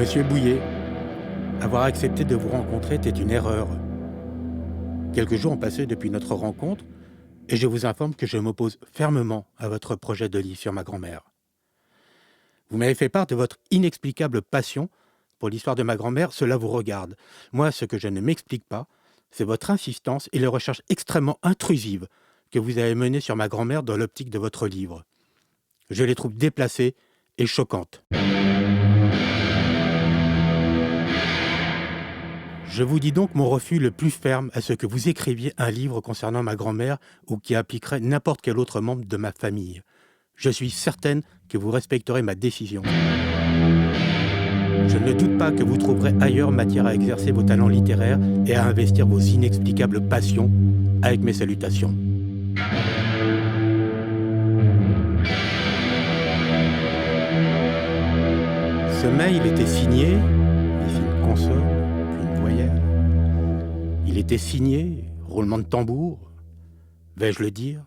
Monsieur Bouillet, avoir accepté de vous rencontrer était une erreur. Quelques jours ont passé depuis notre rencontre et je vous informe que je m'oppose fermement à votre projet de livre sur ma grand-mère. Vous m'avez fait part de votre inexplicable passion pour l'histoire de ma grand-mère, cela vous regarde. Moi, ce que je ne m'explique pas, c'est votre insistance et les recherches extrêmement intrusives que vous avez menées sur ma grand-mère dans l'optique de votre livre. Je les trouve déplacées et choquantes. Je vous dis donc mon refus le plus ferme à ce que vous écriviez un livre concernant ma grand-mère ou qui appliquerait n'importe quel autre membre de ma famille. Je suis certaine que vous respecterez ma décision. Je ne doute pas que vous trouverez ailleurs matière à exercer vos talents littéraires et à investir vos inexplicables passions, avec mes salutations. Ce mail était signé, ici une consonne, puis une voyelle. Il était signé, roulement de tambour, vais-je le dire,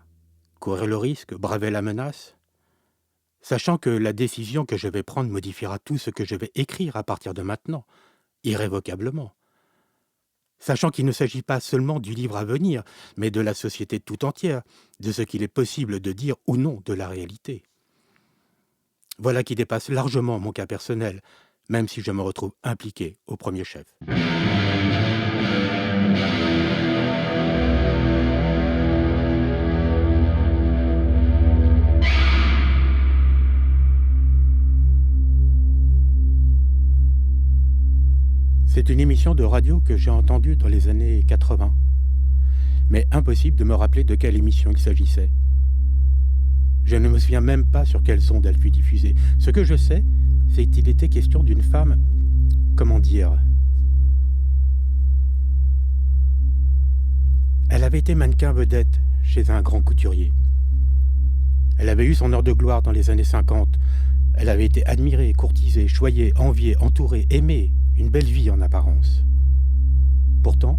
courir le risque, braver la menace, sachant que la décision que je vais prendre modifiera tout ce que je vais écrire à partir de maintenant, irrévocablement. Sachant qu'il ne s'agit pas seulement du livre à venir, mais de la société tout entière, de ce qu'il est possible de dire ou non de la réalité. Voilà qui dépasse largement mon cas personnel, même si je me retrouve impliqué au premier chef. C'est une émission de radio que j'ai entendue dans les années 80. Mais impossible de me rappeler de quelle émission il s'agissait. Je ne me souviens même pas sur quelle onde elle fut diffusée. Ce que je sais, c'est qu'il était question d'une femme, comment dire, elle avait été mannequin vedette chez un grand couturier. Elle avait eu son heure de gloire dans les années 50. Elle avait été admirée, courtisée, choyée, enviée, entourée, aimée, une belle vie en apparence. Pourtant,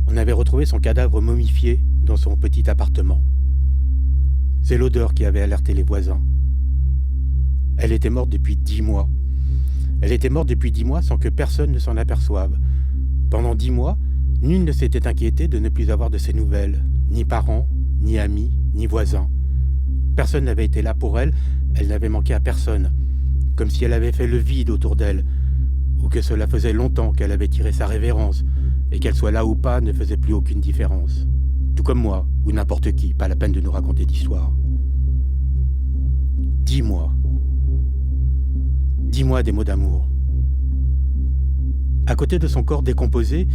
on avait retrouvé son cadavre momifié dans son petit appartement. C'est l'odeur qui avait alerté les voisins. Elle était morte depuis 10 mois. Elle était morte depuis 10 mois sans que personne ne s'en aperçoive. Pendant 10 mois, nul ne s'était inquiété de ne plus avoir de ses nouvelles, ni parents, ni amis, ni voisins. Personne n'avait été là pour elle, elle n'avait manqué à personne, comme si elle avait fait le vide autour d'elle, ou que cela faisait longtemps qu'elle avait tiré sa révérence, et qu'elle soit là ou pas ne faisait plus aucune différence. Tout comme moi, ou n'importe qui, pas la peine de nous raconter d'histoire. 10 mois. 10 mois des mots d'amour. À côté de son corps décomposé,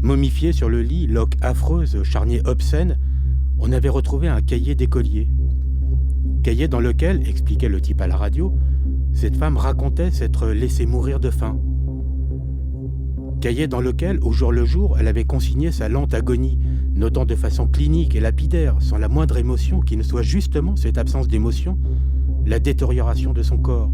momifié sur le lit, loques affreuses, charniers obscènes, on avait retrouvé un cahier d'écolier. Cahier dans lequel, expliquait le type à la radio, cette femme racontait s'être laissée mourir de faim. Cahier dans lequel, au jour le jour, elle avait consigné sa lente agonie, notant de façon clinique et lapidaire, sans la moindre émotion qui ne soit justement cette absence d'émotion, la détérioration de son corps,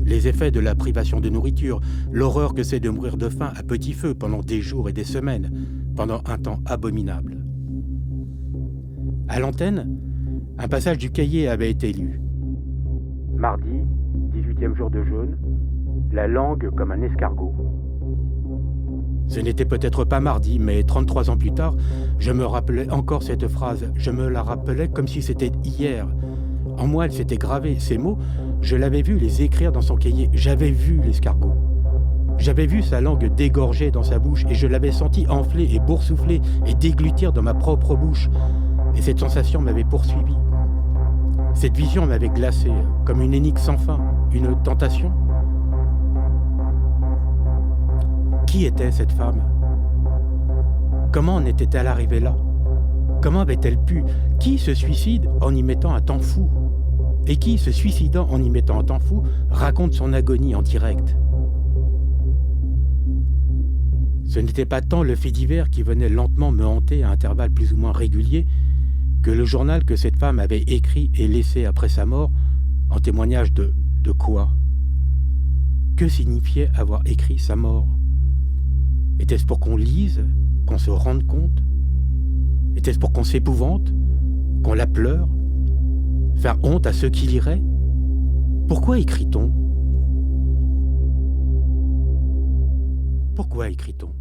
les effets de la privation de nourriture, l'horreur que c'est de mourir de faim à petit feu pendant des jours et des semaines, pendant un temps abominable. À l'antenne, un passage du cahier avait été lu. Mardi, 18e jour de jeûne, la langue comme un escargot. Ce n'était peut-être pas mardi, mais 33 ans plus tard, je me rappelais encore cette phrase. Je me la rappelais comme si c'était hier. En moi, elle s'était gravée. Ces mots, je l'avais vu les écrire dans son cahier. J'avais vu l'escargot. J'avais vu sa langue dégorger dans sa bouche et je l'avais senti enfler et boursoufler et déglutir dans ma propre bouche. Et cette sensation m'avait poursuivi. Cette vision m'avait glacé, comme une énigme sans fin, une tentation. Qui était cette femme? Comment en était-elle arrivée là? Comment avait-elle pu? Qui se suicide en y mettant un temps fou? Et qui, se suicidant en y mettant un temps fou, raconte son agonie en direct? Ce n'était pas tant le fait divers qui venait lentement me hanter à intervalles plus ou moins réguliers que le journal que cette femme avait écrit et laissé après sa mort en témoignage de quoi? Que signifiait avoir écrit sa mort? Était-ce pour qu'on lise, qu'on se rende compte? Était-ce pour qu'on s'épouvante, qu'on la pleure? Faire honte à ceux qui liraient? Pourquoi écrit-on? Pourquoi écrit-on?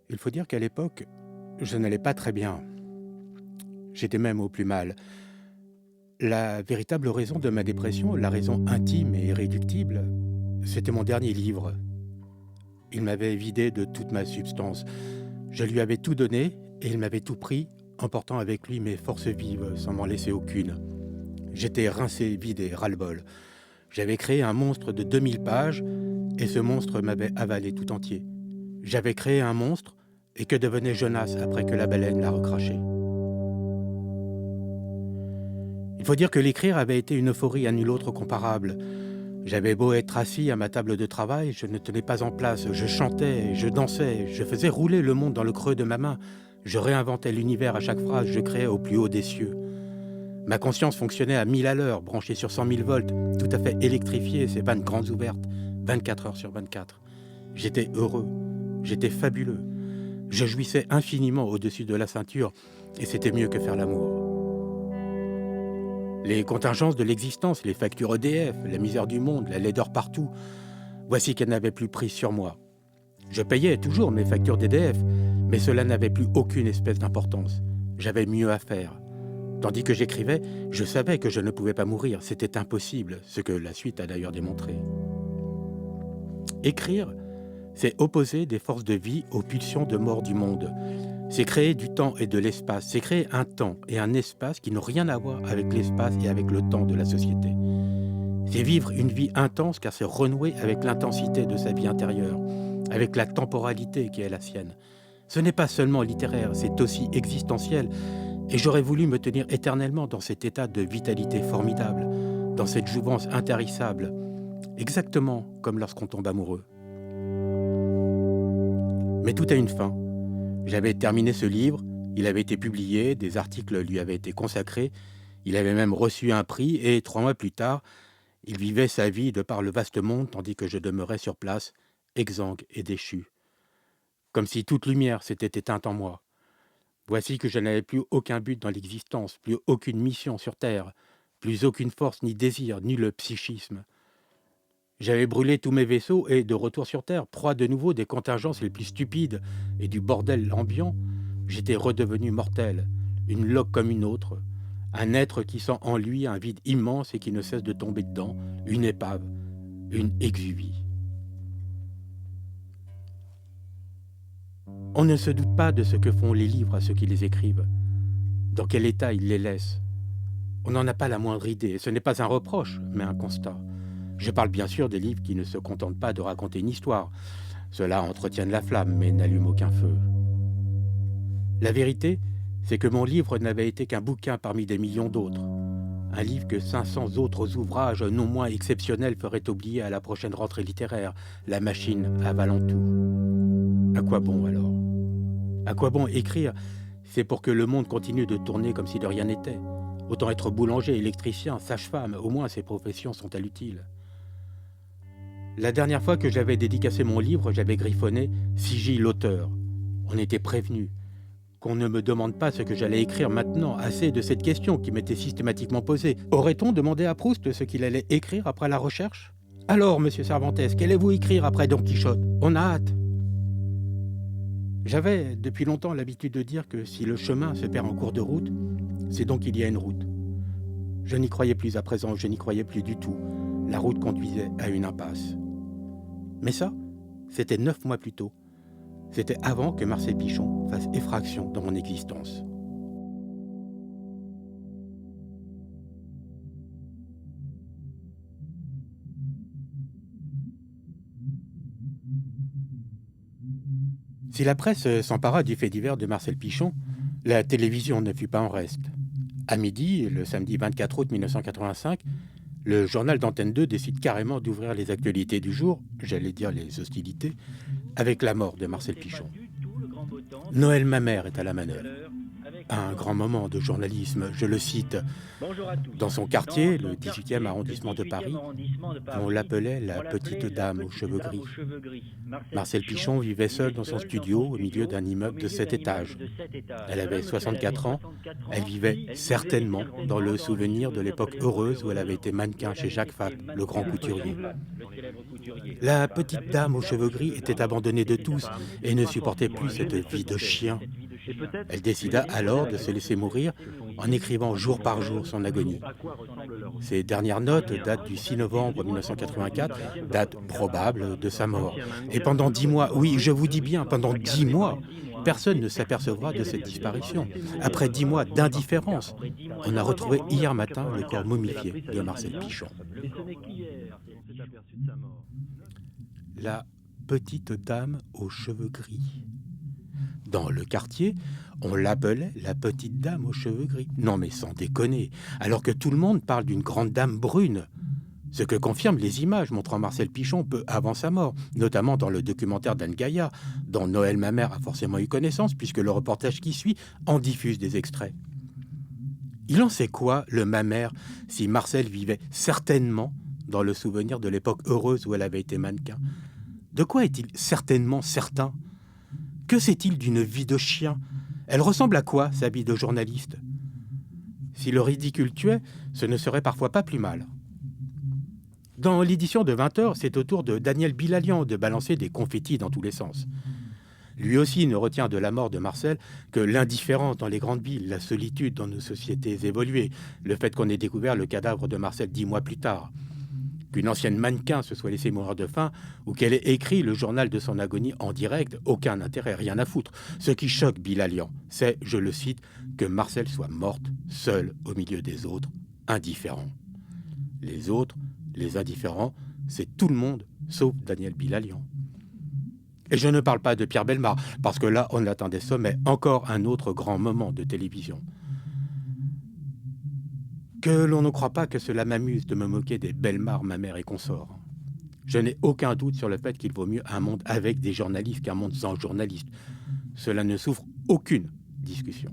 Il faut dire qu'à l'époque, je n'allais pas très bien. J'étais même au plus mal. La véritable raison de ma dépression, la raison intime et irréductible, c'était mon dernier livre. Il m'avait vidé de toute ma substance. Je lui avais tout donné et il m'avait tout pris, emportant avec lui mes forces vives sans m'en laisser aucune. J'étais rincé, vidé, ras-le-bol. J'avais créé un monstre de 2000 pages et ce monstre m'avait avalé tout entier. J'avais créé un monstre et que devenait Jonas après que la baleine l'a recraché? Il faut dire que l'écrire avait été une euphorie à nul autre comparable. J'avais beau être assis à ma table de travail, je ne tenais pas en place, je chantais, je dansais, je faisais rouler le monde dans le creux de ma main, je réinventais l'univers à chaque phrase, je créais au plus haut des cieux. Ma conscience fonctionnait à 1000 à l'heure, branchée sur 100 000 volts, tout à fait électrifiée, ses vannes grandes ouvertes, 24 heures sur 24. J'étais heureux, j'étais fabuleux. Je jouissais infiniment au-dessus de la ceinture, et c'était mieux que faire l'amour. Les contingences de l'existence, les factures EDF, la misère du monde, la laideur partout, voici qu'elles n'avaient plus prise sur moi. Je payais toujours mes factures d'EDF, mais cela n'avait plus aucune espèce d'importance. J'avais mieux à faire. Tandis que j'écrivais, je savais que je ne pouvais pas mourir, c'était impossible, ce que la suite a d'ailleurs démontré. Écrire, c'est opposer des forces de vie aux pulsions de mort du monde. C'est créer du temps et de l'espace. C'est créer un temps et un espace qui n'ont rien à voir avec l'espace et avec le temps de la société. C'est vivre une vie intense car c'est renouer avec l'intensité de sa vie intérieure, avec la temporalité qui est la sienne. Ce n'est pas seulement littéraire, c'est aussi existentiel. Et j'aurais voulu me tenir éternellement dans cet état de vitalité formidable, dans cette jouvence intarissable, exactement comme lorsqu'on tombe amoureux. Mais tout a une fin. J'avais terminé ce livre, il avait été publié, des articles lui avaient été consacrés, il avait même reçu un prix et 3 mois plus tard, il vivait sa vie de par le vaste monde tandis que je demeurais sur place, exsangue et déchu. Comme si toute lumière s'était éteinte en moi. Voici que je n'avais plus aucun but dans l'existence, plus aucune mission sur terre, plus aucune force ni désir, ni le psychisme. J'avais brûlé tous mes vaisseaux et, de retour sur Terre, proie de nouveau des contingences les plus stupides et du bordel ambiant, j'étais redevenu mortel, une loque comme une autre, un être qui sent en lui un vide immense et qui ne cesse de tomber dedans, une épave, une exuvie. On ne se doute pas de ce que font les livres à ceux qui les écrivent, dans quel état ils les laissent. On n'en a pas la moindre idée, ce n'est pas un reproche, mais un constat. Je parle bien sûr des livres qui ne se contentent pas de raconter une histoire. Ceux-là entretiennent la flamme, mais n'allument aucun feu. La vérité, c'est que mon livre n'avait été qu'un bouquin parmi des millions d'autres. Un livre que 500 autres ouvrages non moins exceptionnels feraient oublier à la prochaine rentrée littéraire, la machine avalant tout. À quoi bon alors? À quoi bon écrire? C'est pour que le monde continue de tourner comme si de rien n'était. Autant être boulanger, électricien, sage-femme, au moins ces professions sont-elles utiles. La dernière fois que j'avais dédicacé mon livre, j'avais griffonné « Sigil l'auteur ». On était prévenu. Qu'on ne me demande pas ce que j'allais écrire maintenant, assez de cette question qui m'était systématiquement posée. Aurait-on demandé à Proust ce qu'il allait écrire après la recherche? Alors, monsieur Cervantes, qu'allez-vous écrire après Don Quichotte? On a hâte. J'avais depuis longtemps l'habitude de dire que si le chemin se perd en cours de route, c'est donc qu'il y a une route. Je n'y croyais plus à présent, je n'y croyais plus du tout. La route conduisait à une impasse. Mais ça, c'était 9 mois plus tôt. C'était avant que Marcel Pichon fasse effraction dans mon existence. Si la presse s'empara du fait divers de Marcel Pichon, la télévision ne fut pas en reste. À midi, le samedi 24 août 1985, le journal d'Antenne 2 décide carrément d'ouvrir les actualités du jour, j'allais dire les hostilités, avec la mort de Marcel Pichon. Noël Mamère est à la manœuvre. un grand moment de journalisme, je le cite. Dans son quartier, le 18e arrondissement de Paris, on l'appelait la petite dame aux cheveux gris. Marcel Pichon vivait seul dans son studio au milieu d'un immeuble de 7 étages. Elle avait 64 ans, elle vivait certainement dans le souvenir de l'époque heureuse où elle avait été mannequin chez Jacques Fabre, le grand couturier. La petite dame aux cheveux gris était abandonnée de tous et ne supportait plus cette vie de chien. Elle décida alors de se laisser mourir en écrivant jour par jour son agonie. Ses dernières notes datent du 6 novembre 1984, date probable de sa mort. Et pendant 10 mois, oui, je vous dis bien, pendant 10 mois, personne ne s'apercevra de cette disparition. Après 10 mois d'indifférence, on a retrouvé hier matin le corps momifié de Marcel Pichon. La petite dame aux cheveux gris. Dans le quartier, on l'appelait la petite dame aux cheveux gris. Non mais sans déconner, alors que tout le monde parle d'une grande dame brune. Ce que confirment les images montrant Marcel Pichon peu avant sa mort, notamment dans le documentaire d'Anne Gaillard, dont Noël Mamère a forcément eu connaissance, puisque le reportage qui suit en diffuse des extraits. Il en sait quoi, le Mamère, si Marcel vivait certainement dans le souvenir de l'époque heureuse où elle avait été mannequin? De quoi est-il certainement certain? Que sait-il d'une vie de chien? Elle ressemble à quoi, sa vie de journaliste? Si le ridicule tuait, ce ne serait parfois pas plus mal. Dans l'édition de 20h, c'est au tour de Daniel Bilalian de balancer des confettis dans tous les sens. Lui aussi ne retient de la mort de Marcel que l'indifférence dans les grandes villes, la solitude dans nos sociétés évoluées, le fait qu'on ait découvert le cadavre de Marcel 10 mois plus tard. Qu'une ancienne mannequin se soit laissée mourir de faim ou qu'elle ait écrit le journal de son agonie en direct, aucun intérêt, rien à foutre. Ce qui choque Bilalian, c'est, je le cite, que Marcel soit morte, seule au milieu des autres, indifférent. Les autres, les indifférents, c'est tout le monde, sauf Daniel Bilalian. Et je ne parle pas de Pierre Bellemare, parce que là, on attend des sommets, encore un autre grand moment de télévision. Que l'on ne croit pas que cela m'amuse de me moquer des Bellemare, Mamère et consorts. Je n'ai aucun doute sur le fait qu'il vaut mieux un monde avec des journalistes qu'un monde sans journalistes. Cela ne souffre aucune discussion.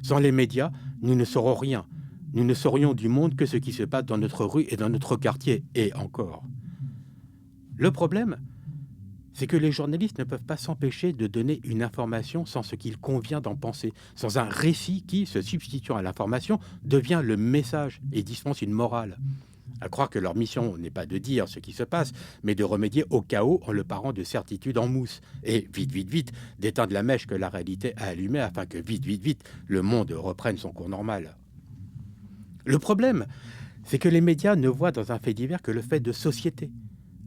Sans les médias, nous ne saurons rien. Nous ne saurions du monde que ce qui se passe dans notre rue et dans notre quartier, et encore. Le problème, c'est que les journalistes ne peuvent pas s'empêcher de donner une information sans ce qu'il convient d'en penser, sans un récit qui, se substituant à l'information, devient le message et dispense une morale. À croire que leur mission n'est pas de dire ce qui se passe, mais de remédier au chaos en le parant de certitudes en mousse, et vite, d'éteindre la mèche que la réalité a allumée afin que vite, le monde reprenne son cours normal. Le problème, c'est que les médias ne voient dans un fait divers que le fait de société,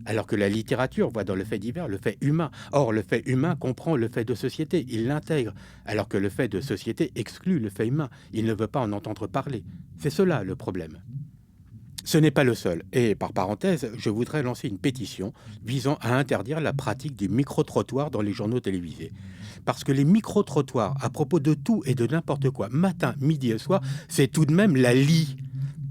alors que la littérature voit dans le fait divers le fait humain. Or, le fait humain comprend le fait de société, il l'intègre, alors que le fait de société exclut le fait humain, il ne veut pas en entendre parler. C'est cela le problème. Ce n'est pas le seul, et par parenthèse, je voudrais lancer une pétition visant à interdire la pratique du micro-trottoir dans les journaux télévisés. Parce que les micro-trottoirs, à propos de tout et de n'importe quoi, matin, midi et soir, c'est tout de même la lie.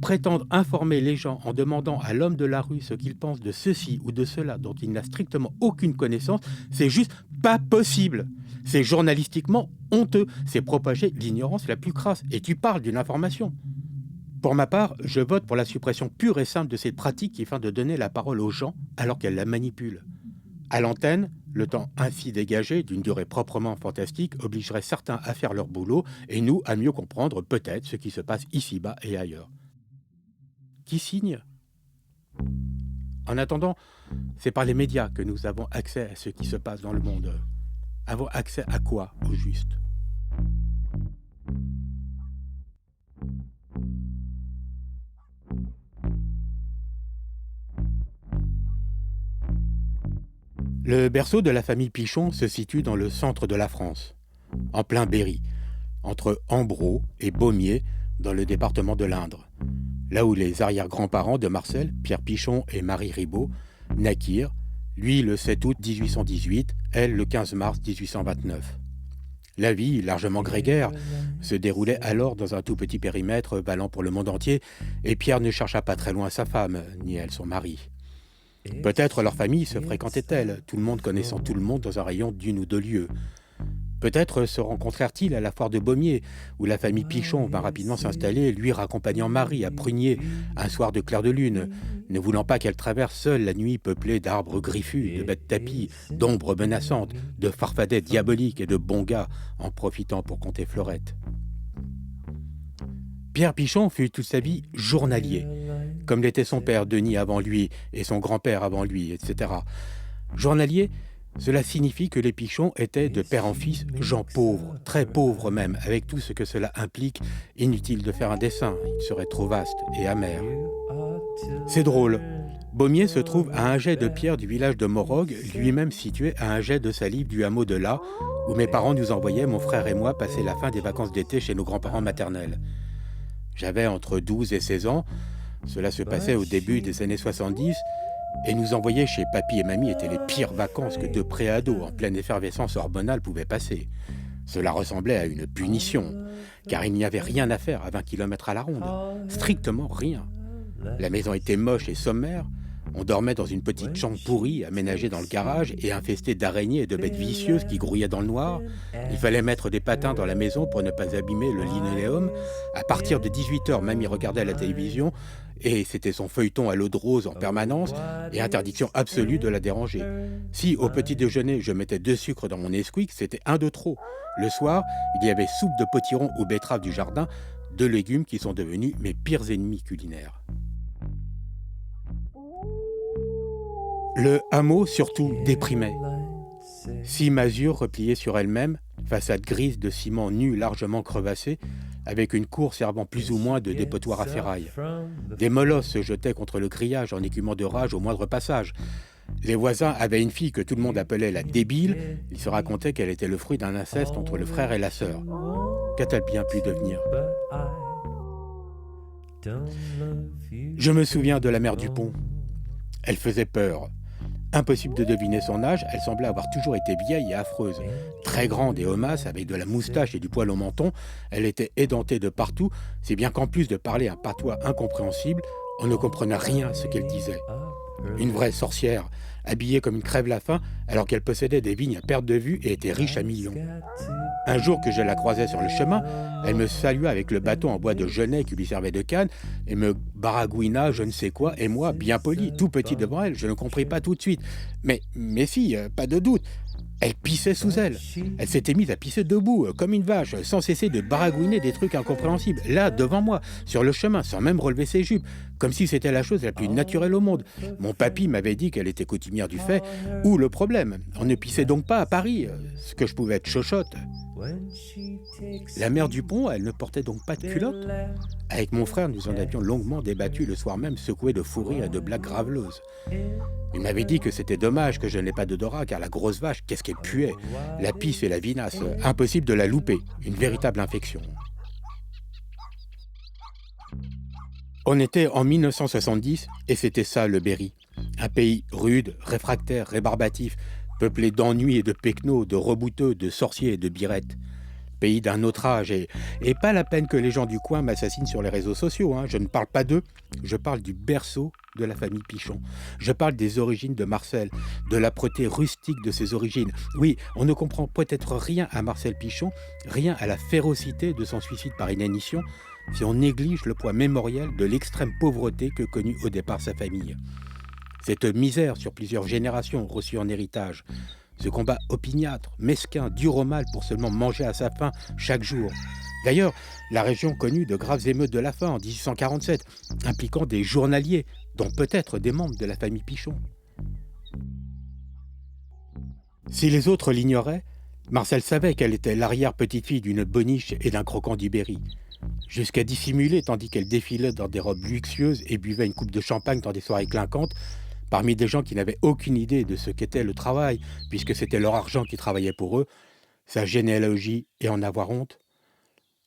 Prétendre informer les gens en demandant à l'homme de la rue ce qu'il pense de ceci ou de cela dont il n'a strictement aucune connaissance, c'est juste pas possible. C'est journalistiquement honteux, c'est propager l'ignorance la plus crasse. Et tu parles d'une information. Pour ma part, je vote pour la suppression pure et simple de cette pratique qui est fin de donner la parole aux gens alors qu'elle la manipule. À l'antenne, le temps ainsi dégagé, d'une durée proprement fantastique, obligerait certains à faire leur boulot et nous à mieux comprendre peut-être ce qui se passe ici-bas et ailleurs. Qui signe? En attendant, c'est par les médias que nous avons accès à ce qui se passe dans le monde. Avons accès à quoi, au juste? Le berceau de la famille Pichon se situe dans le centre de la France, en plein Berry, entre Ambro et Beaumier, dans le département de l'Indre, là où les arrière-grands-parents de Marcel, Pierre Pichon et Marie Ribaud, naquirent, lui le 7 août 1818, elle le 15 mars 1829. La vie, largement grégaire, se déroulait alors dans un tout petit périmètre valant pour le monde entier, et Pierre ne chercha pas très loin sa femme, ni elle son mari. Peut-être leur famille se fréquentait-elle, tout le monde connaissant tout le monde dans un rayon d'une ou deux lieues. Peut-être se rencontrèrent-ils à la foire de Beaumier, où la famille Pichon vint rapidement s'installer, lui raccompagnant Marie à Prunier, un soir de clair de lune, ne voulant pas qu'elle traverse seule la nuit peuplée d'arbres griffus, de bêtes tapis, d'ombres menaçantes, de farfadets diaboliques et de bons gars, en profitant pour compter Fleurette. Pierre Pichon fut toute sa vie journalier, comme l'était son père Denis avant lui et son grand-père avant lui, etc. Journalier, cela signifie que les Pichons étaient de père en fils gens pauvres, très pauvres même, avec tout ce que cela implique. Inutile de faire un dessin, il serait trop vaste et amer. C'est drôle. Beaumier se trouve à un jet de pierre du village de Morogue, lui-même situé à un jet de salive du hameau de La, où mes parents nous envoyaient, mon frère et moi, passer la fin des vacances d'été chez nos grands-parents maternels. J'avais entre 12 et 16 ans, cela se passait au début des années 70, et nous envoyer chez papy et mamie étaient les pires vacances que deux préados en pleine effervescence hormonale pouvaient passer. Cela ressemblait à une punition, car il n'y avait rien à faire à 20 km à la ronde. Strictement rien. La maison était moche et sommaire. On dormait dans une petite chambre pourrie, aménagée dans le garage et infestée d'araignées et de bêtes vicieuses qui grouillaient dans le noir. Il fallait mettre des patins dans la maison pour ne pas abîmer le linoléum. À partir de 18h, mamie regardait la télévision et c'était son feuilleton à l'eau de rose en permanence et interdiction absolue de la déranger. Si, au petit déjeuner, je mettais 2 sucres dans mon Nesquik, c'était un de trop. Le soir, il y avait soupe de potiron aux betteraves du jardin, 2 légumes qui sont devenus mes pires ennemis culinaires. Le hameau, surtout, déprimait. 6 masures repliées sur elles-mêmes, façade grise de ciment nu largement crevassé, avec une cour servant plus ou moins de dépotoir à ferraille. Des molosses se jetaient contre le grillage en écumant de rage au moindre passage. Les voisins avaient une fille que tout le monde appelait la débile. Il se racontait qu'elle était le fruit d'un inceste entre le frère et la sœur. Qu'a-t-elle bien pu devenir ? Je me souviens de la mère Dupont. Elle faisait peur. Impossible de deviner son âge, elle semblait avoir toujours été vieille et affreuse. Très grande et homasse, avec de la moustache et du poil au menton, elle était édentée de partout, si bien qu'en plus de parler un patois incompréhensible, on ne comprenait rien à ce qu'elle disait. Une vraie sorcière, habillée comme une crève-la-faim, alors qu'elle possédait des vignes à perte de vue et était riche à millions. Un jour que je la croisais sur le chemin, elle me salua avec le bâton en bois de genêt qui lui servait de canne et me baragouina je ne sais quoi, et moi, bien poli, tout petit devant elle, je ne compris pas tout de suite. Mais si, pas de doute, elle pissait sous elle. Elle s'était mise à pisser debout, comme une vache, sans cesser de baragouiner des trucs incompréhensibles, là, devant moi, sur le chemin, sans même relever ses jupes, comme si c'était la chose la plus naturelle au monde. Mon papy m'avait dit qu'elle était coutumière du fait. Où le problème ? On ne pissait donc pas à Paris, ce que je pouvais être chochotte. La mère Dupont, elle ne portait donc pas de culotte ? Avec mon frère, nous en avions longuement débattu le soir même, secoué de fou rire et de blagues graveleuses. Il m'avait dit que c'était dommage que je n'ai pas d'odorat, car la grosse vache, qu'est-ce qu'elle puait ? La pisse et la vinasse, impossible de la louper, une véritable infection. On était en 1970 et c'était ça le Berry. Un pays rude, réfractaire, rébarbatif, peuplé d'ennuis et de pecnos, de rebouteux, de sorciers et de birettes. Pays d'un autre âge et pas la peine que les gens du coin m'assassinent sur les réseaux sociaux. Je ne parle pas d'eux, je parle du berceau de la famille Pichon. Je parle des origines de Marcel, de l'âpreté rustique de ses origines. Oui, on ne comprend peut-être rien à Marcel Pichon, rien à la férocité de son suicide par inanition, si on néglige le poids mémoriel de l'extrême pauvreté que connut au départ sa famille. Cette misère sur plusieurs générations reçue en héritage, ce combat opiniâtre, mesquin, dur au mal pour seulement manger à sa faim chaque jour. D'ailleurs, la région connut de graves émeutes de la faim en 1847, impliquant des journaliers, dont peut-être des membres de la famille Pichon. Si les autres l'ignoraient, Marcel savait qu'elle était l'arrière-petite-fille d'une boniche et d'un croquant du Berry. Jusqu'à dissimuler tandis qu'elle défilait dans des robes luxueuses et buvait une coupe de champagne dans des soirées clinquantes, parmi des gens qui n'avaient aucune idée de ce qu'était le travail, puisque c'était leur argent qui travaillait pour eux, sa généalogie et en avoir honte.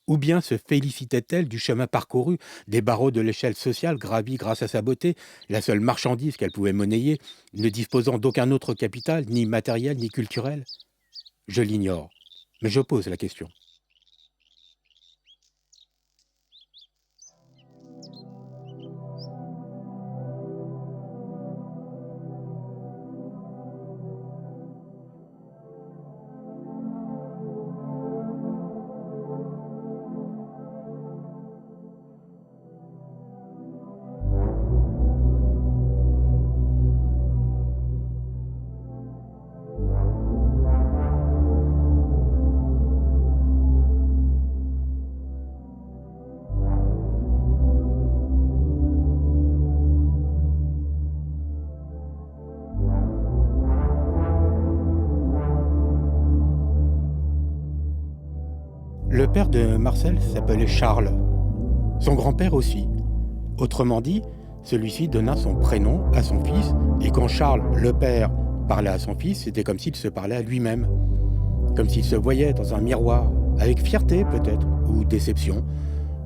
Ou bien se félicitait-elle du chemin parcouru, des barreaux de l'échelle sociale gravis grâce à sa beauté, la seule marchandise qu'elle pouvait monnayer, ne disposant d'aucun autre capital, ni matériel, ni culturel ? Je l'ignore, mais je pose la question. Le père de Marcel s'appelait Charles. Son grand-père aussi. Autrement dit, celui-ci donna son prénom à son fils, et quand Charles, le père, parlait à son fils, c'était comme s'il se parlait à lui-même. Comme s'il se voyait dans un miroir, avec fierté peut-être, ou déception,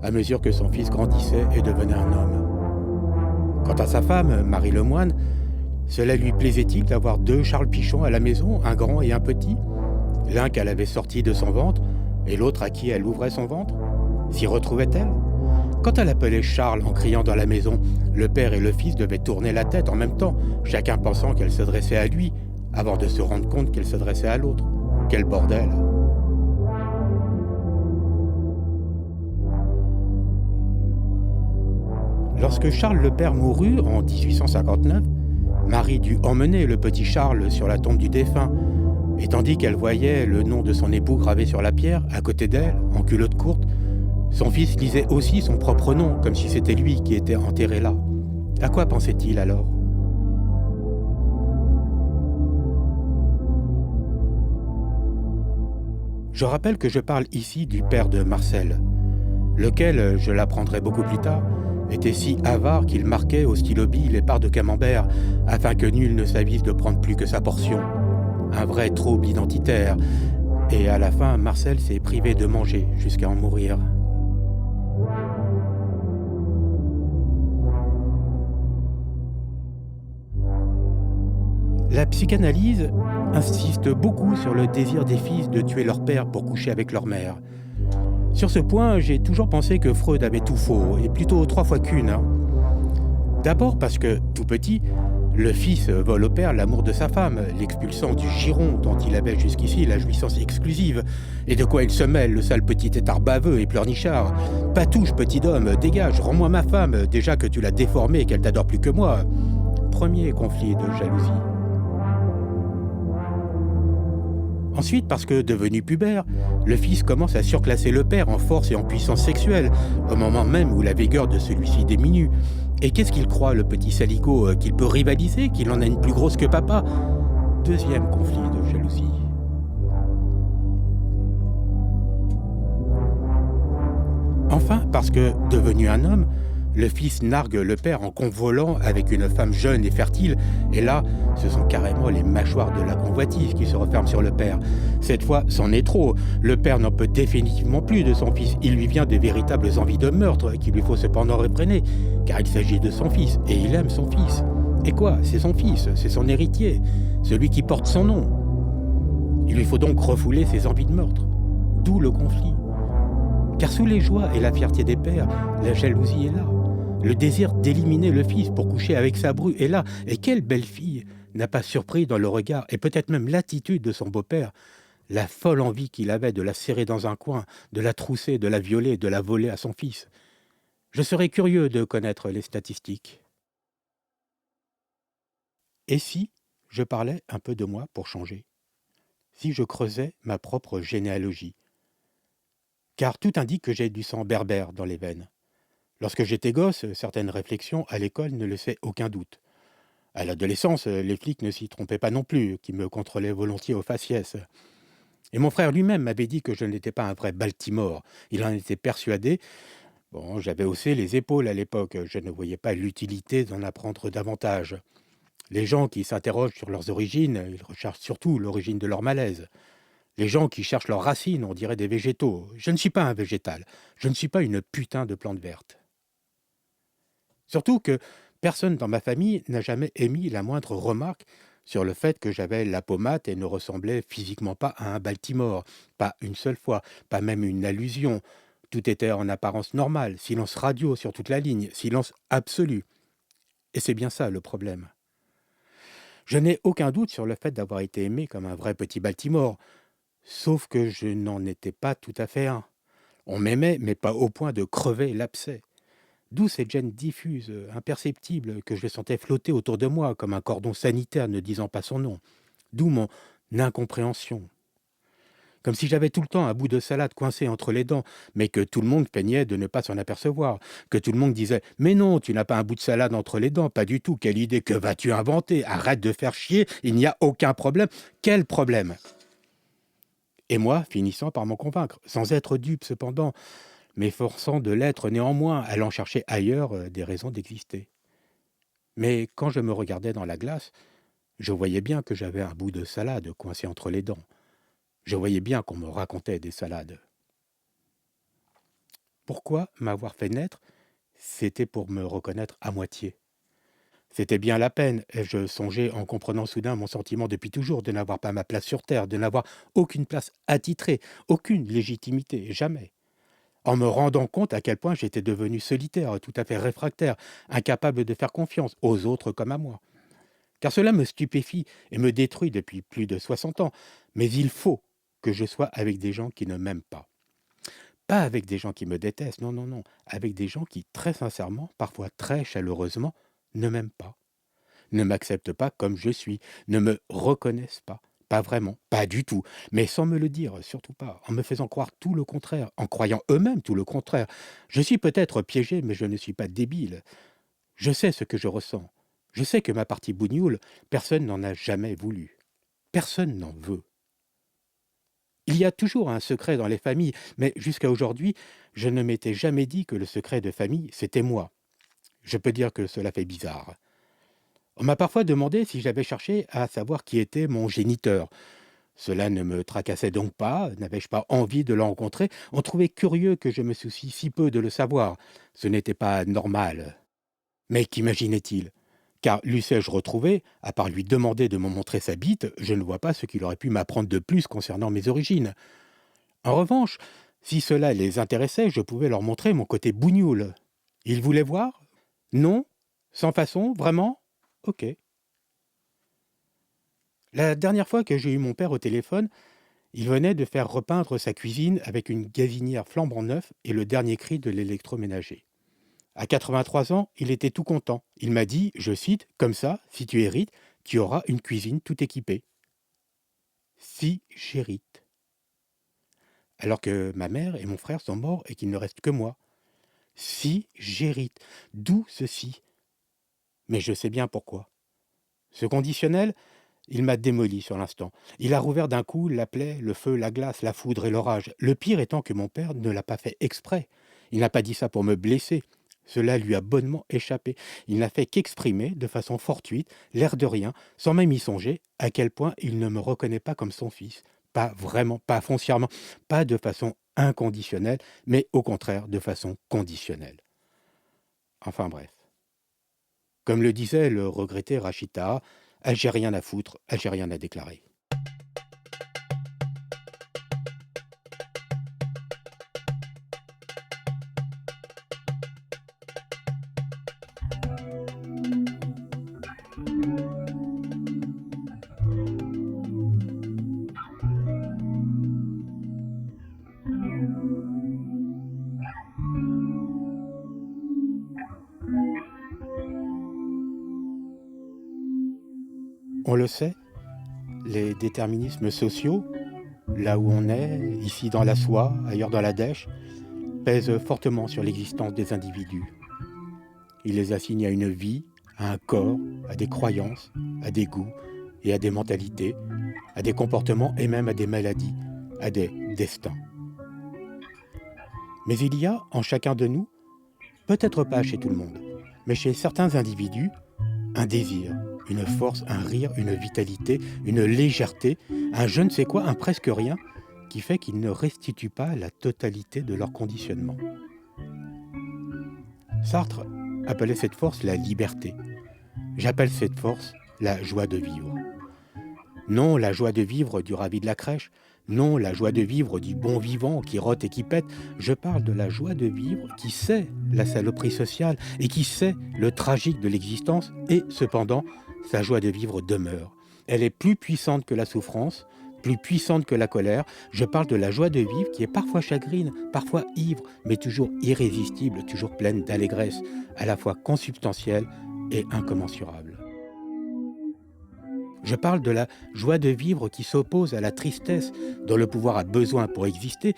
à mesure que son fils grandissait et devenait un homme. Quant à sa femme, Marie Lemoine, cela lui plaisait-il d'avoir 2 Charles Pichon à la maison, un grand et un petit? L'un qu'elle avait sorti de son ventre, et l'autre à qui elle ouvrait son ventre? S'y retrouvait-elle? Quand elle appelait Charles en criant dans la maison, le père et le fils devaient tourner la tête en même temps, chacun pensant qu'elle s'adressait à lui, avant de se rendre compte qu'elle s'adressait à l'autre. Quel bordel! Lorsque Charles le père mourut en 1859, Marie dut emmener le petit Charles sur la tombe du défunt, et tandis qu'elle voyait le nom de son époux gravé sur la pierre, à côté d'elle, en culotte courte, son fils lisait aussi son propre nom, comme si c'était lui qui était enterré là. À quoi pensait-il alors? Je rappelle que je parle ici du père de Marcel, lequel, je l'apprendrai beaucoup plus tard, était si avare qu'il marquait au stylo bille les parts de camembert, afin que nul ne s'avise de prendre plus que sa portion. Un vrai trouble identitaire, et à la fin, Marcel s'est privé de manger jusqu'à en mourir. La psychanalyse insiste beaucoup sur le désir des fils de tuer leur père pour coucher avec leur mère. Sur ce point, j'ai toujours pensé que Freud avait tout faux, et plutôt 3 fois qu'une. D'abord parce que, tout petit, le fils vole au père l'amour de sa femme, l'expulsant du giron dont il avait jusqu'ici la jouissance exclusive. Et de quoi il se mêle, le sale petit étard baveux et pleurnichard? Patouche, petit homme, dégage, rends-moi ma femme, déjà que tu l'as déformée et qu'elle t'adore plus que moi. Premier conflit de jalousie. Ensuite, parce que, devenu pubère, le fils commence à surclasser le père en force et en puissance sexuelle, au moment même où la vigueur de celui-ci diminue. Et qu'est-ce qu'il croit, le petit salico, qu'il peut rivaliser, qu'il en a une plus grosse que papa? Deuxième conflit de jalousie. Enfin, parce que, devenu un homme, le fils nargue le père en convolant avec une femme jeune et fertile, et là, ce sont carrément les mâchoires de la convoitise qui se referment sur le père. Cette fois, c'en est trop. Le père n'en peut définitivement plus de son fils. Il lui vient de véritables envies de meurtre qu'il lui faut cependant réfréner, car il s'agit de son fils, et il aime son fils. Et quoi? C'est son fils, c'est son héritier, celui qui porte son nom. Il lui faut donc refouler ses envies de meurtre. D'où le conflit. Car sous les joies et la fierté des pères, la jalousie est là. Le désir d'éliminer le fils pour coucher avec sa bru est là. Et quelle belle fille n'a pas surpris dans le regard et peut-être même l'attitude de son beau-père la folle envie qu'il avait de la serrer dans un coin, de la trousser, de la violer, de la voler à son fils. Je serais curieux de connaître les statistiques. Et si je parlais un peu de moi pour changer? Si je creusais ma propre généalogie? Car tout indique que j'ai du sang berbère dans les veines. Lorsque j'étais gosse, certaines réflexions à l'école ne laissaient aucun doute. À l'adolescence, les flics ne s'y trompaient pas non plus, qui me contrôlaient volontiers au faciès. Et mon frère lui-même m'avait dit que je n'étais pas un vrai Baltimore. Il en était persuadé. Bon, j'avais haussé les épaules à l'époque. Je ne voyais pas l'utilité d'en apprendre davantage. Les gens qui s'interrogent sur leurs origines, ils recherchent surtout l'origine de leur malaise. Les gens qui cherchent leurs racines, on dirait des végétaux. Je ne suis pas un végétal. Je ne suis pas une putain de plante verte. Surtout que personne dans ma famille n'a jamais émis la moindre remarque sur le fait que j'avais la pommade et ne ressemblais physiquement pas à un Baltimore. Pas une seule fois, pas même une allusion. Tout était en apparence normal, silence radio sur toute la ligne, silence absolu. Et c'est bien ça le problème. Je n'ai aucun doute sur le fait d'avoir été aimé comme un vrai petit Baltimore, sauf que je n'en étais pas tout à fait un. On m'aimait, mais pas au point de crever l'abcès. D'où cette gêne diffuse, imperceptible, que je sentais flotter autour de moi, comme un cordon sanitaire ne disant pas son nom. D'où mon incompréhension. Comme si j'avais tout le temps un bout de salade coincé entre les dents, mais que tout le monde peignait de ne pas s'en apercevoir. Que tout le monde disait « Mais non, tu n'as pas un bout de salade entre les dents, pas du tout, quelle idée, que vas-tu inventer? Arrête de faire chier, il n'y a aucun problème. » Quel problème? Et moi, finissant par m'en convaincre, sans être dupe cependant, m'efforçant de l'être néanmoins, allant chercher ailleurs des raisons d'exister. Mais quand je me regardais dans la glace, je voyais bien que j'avais un bout de salade coincé entre les dents. Je voyais bien qu'on me racontait des salades. Pourquoi m'avoir fait naître? C'était pour me reconnaître à moitié. C'était bien la peine, et je songeais en comprenant soudain mon sentiment depuis toujours de n'avoir pas ma place sur terre, de n'avoir aucune place attitrée, aucune légitimité, jamais. En me rendant compte à quel point j'étais devenu solitaire, tout à fait réfractaire, incapable de faire confiance aux autres comme à moi. Car cela me stupéfie et me détruit depuis plus de 60 ans, mais il faut que je sois avec des gens qui ne m'aiment pas. Pas avec des gens qui me détestent, non, non, non, avec des gens qui, très sincèrement, parfois très chaleureusement, ne m'aiment pas, ne m'acceptent pas comme je suis, ne me reconnaissent pas. Pas vraiment, pas du tout, mais sans me le dire, surtout pas, en me faisant croire tout le contraire, en croyant eux-mêmes tout le contraire. Je suis peut-être piégé, mais je ne suis pas débile. Je sais ce que je ressens. Je sais que ma partie bougnoule, personne n'en a jamais voulu. Personne n'en veut. Il y a toujours un secret dans les familles, mais jusqu'à aujourd'hui, je ne m'étais jamais dit que le secret de famille, c'était moi. Je peux dire que cela fait bizarre. On m'a parfois demandé si j'avais cherché à savoir qui était mon géniteur. Cela ne me tracassait donc pas, n'avais-je pas envie de le rencontrer? On trouvait curieux que je me soucie si peu de le savoir. Ce n'était pas normal. Mais qu'imaginait-il? Car l'eussé-je retrouvé, à part lui demander de me montrer sa bite, je ne vois pas ce qu'il aurait pu m'apprendre de plus concernant mes origines. En revanche, si cela les intéressait, je pouvais leur montrer mon côté bougnoule. Ils voulaient voir? Non? Sans façon? Vraiment? Ok. La dernière fois que j'ai eu mon père au téléphone, il venait de faire repeindre sa cuisine avec une gazinière flambant neuf et le dernier cri de l'électroménager. À 83 ans, il était tout content. Il m'a dit, je cite, « Comme ça, si tu hérites, tu auras une cuisine tout équipée. » Si j'hérite. Alors que ma mère et mon frère sont morts et qu'il ne reste que moi. Si j'hérite. D'où ceci? Mais je sais bien pourquoi. Ce conditionnel, il m'a démoli sur l'instant. Il a rouvert d'un coup la plaie, le feu, la glace, la foudre et l'orage. Le pire étant que mon père ne l'a pas fait exprès. Il n'a pas dit ça pour me blesser. Cela lui a bonnement échappé. Il n'a fait qu'exprimer, de façon fortuite, l'air de rien, sans même y songer, à quel point il ne me reconnaît pas comme son fils. Pas vraiment, pas foncièrement, pas de façon inconditionnelle, mais au contraire de façon conditionnelle. Enfin bref. Comme le disait le regretté Rachid Taha, « J'ai rien à foutre, j'ai rien à déclarer ». On le sait, les déterminismes sociaux, là où on est, ici dans la soie, ailleurs dans la dèche, pèsent fortement sur l'existence des individus. Ils les assignent à une vie, à un corps, à des croyances, à des goûts et à des mentalités, à des comportements et même à des maladies, à des destins. Mais il y a en chacun de nous, peut-être pas chez tout le monde, mais chez certains individus, un désir, une force, un rire, une vitalité, une légèreté, un je ne sais quoi, un presque rien, qui fait qu'ils ne restituent pas la totalité de leur conditionnement. Sartre appelait cette force la liberté. J'appelle cette force la joie de vivre. Non la joie de vivre du ravi de la crèche, non la joie de vivre du bon vivant qui rote et qui pète, je parle de la joie de vivre qui sait la saloperie sociale et qui sait le tragique de l'existence et cependant, sa joie de vivre demeure. Elle est plus puissante que la souffrance, plus puissante que la colère. Je parle de la joie de vivre qui est parfois chagrine, parfois ivre, mais toujours irrésistible, toujours pleine d'allégresse, à la fois consubstantielle et incommensurable. Je parle de la joie de vivre qui s'oppose à la tristesse dont le pouvoir a besoin pour exister,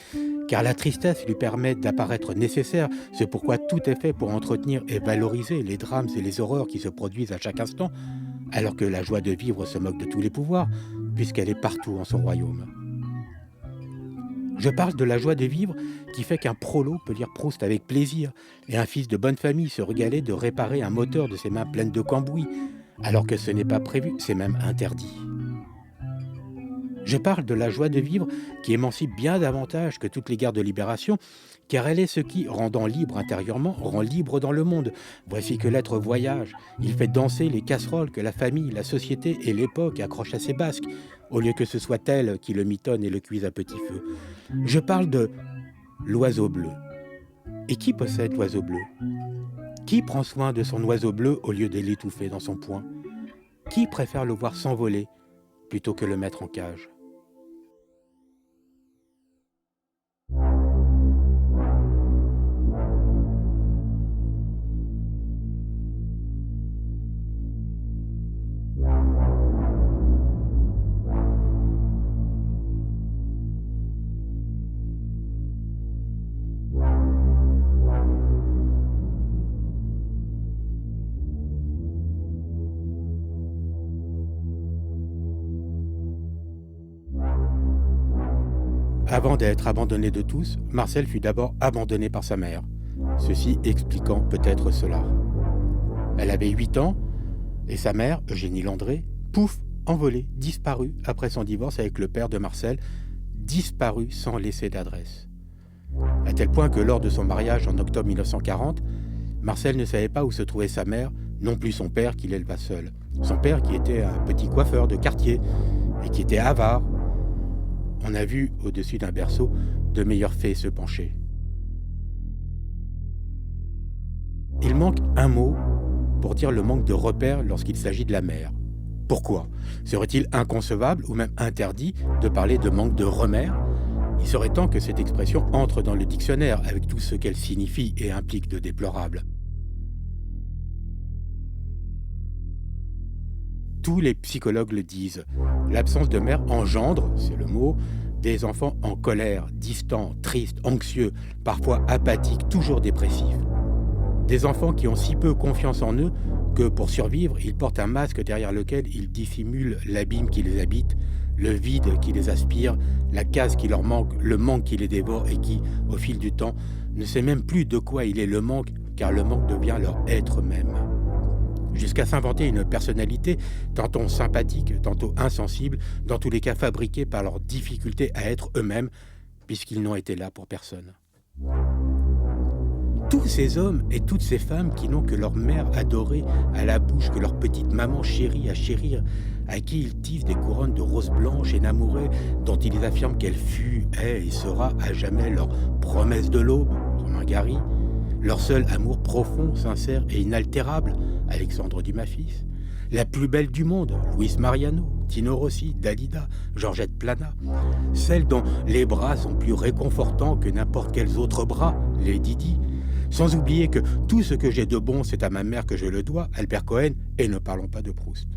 car la tristesse lui permet d'apparaître nécessaire, c'est pourquoi tout est fait pour entretenir et valoriser les drames et les horreurs qui se produisent à chaque instant, alors que la joie de vivre se moque de tous les pouvoirs, puisqu'elle est partout en son royaume. Je parle de la joie de vivre qui fait qu'un prolo peut lire Proust avec plaisir et un fils de bonne famille se régaler de réparer un moteur de ses mains pleines de cambouis, alors que ce n'est pas prévu, c'est même interdit. Je parle de la joie de vivre qui émancipe bien davantage que toutes les guerres de libération, car elle est ce qui, rendant libre intérieurement, rend libre dans le monde. Voici que l'être voyage, il fait danser les casseroles que la famille, la société et l'époque accrochent à ses basques, au lieu que ce soit elle qui le mitonne et le cuise à petit feu. Je parle de l'oiseau bleu. Et qui possède l'oiseau bleu? Qui prend soin de son oiseau bleu au lieu de l'étouffer dans son poing? Qui préfère le voir s'envoler plutôt que le mettre en cage? Avant d'être abandonné de tous, Marcel fut d'abord abandonné par sa mère, ceci expliquant peut-être cela. Elle avait 8 ans, et sa mère, Eugénie Landré, pouf, envolée, disparue après son divorce avec le père de Marcel, disparue sans laisser d'adresse. À tel point que lors de son mariage en octobre 1940, Marcel ne savait pas où se trouvait sa mère, non plus son père qui l'éleva seul. Son père qui était un petit coiffeur de quartier et qui était avare. On a vu, au-dessus d'un berceau, de meilleures fées se pencher. Il manque un mot pour dire le manque de repères lorsqu'il s'agit de la mère. Pourquoi? Serait-il inconcevable ou même interdit de parler de manque de remères? Il serait temps que cette expression entre dans le dictionnaire avec tout ce qu'elle signifie et implique de déplorable. Tous les psychologues le disent. L'absence de mère engendre, c'est le mot, des enfants en colère, distants, tristes, anxieux, parfois apathiques, toujours dépressifs. Des enfants qui ont si peu confiance en eux que pour survivre, ils portent un masque derrière lequel ils dissimulent l'abîme qui les habite, le vide qui les aspire, la case qui leur manque, le manque qui les dévore et qui, au fil du temps, ne sait même plus de quoi il est le manque, car le manque devient leur être même. Jusqu'à s'inventer une personnalité, tantôt sympathique, tantôt insensible, dans tous les cas fabriquée par leur difficulté à être eux-mêmes, puisqu'ils n'ont été là pour personne. Tous ces hommes et toutes ces femmes qui n'ont que leur mère adorée à la bouche, que leur petite maman chérie à chérir, à qui ils tissent des couronnes de roses blanches énamourées, dont ils affirment qu'elle fut, est et sera à jamais leur promesse de l'aube, Romain Gary, leur seul amour profond, sincère et inaltérable, Alexandre Dumas fils, la plus belle du monde, Luis Mariano, Tino Rossi, Dalida, Georgette Plana, celle dont les bras sont plus réconfortants que n'importe quels autres bras, Lady Di, sans oublier que tout ce que j'ai de bon, c'est à ma mère que je le dois, Albert Cohen, et ne parlons pas de Proust.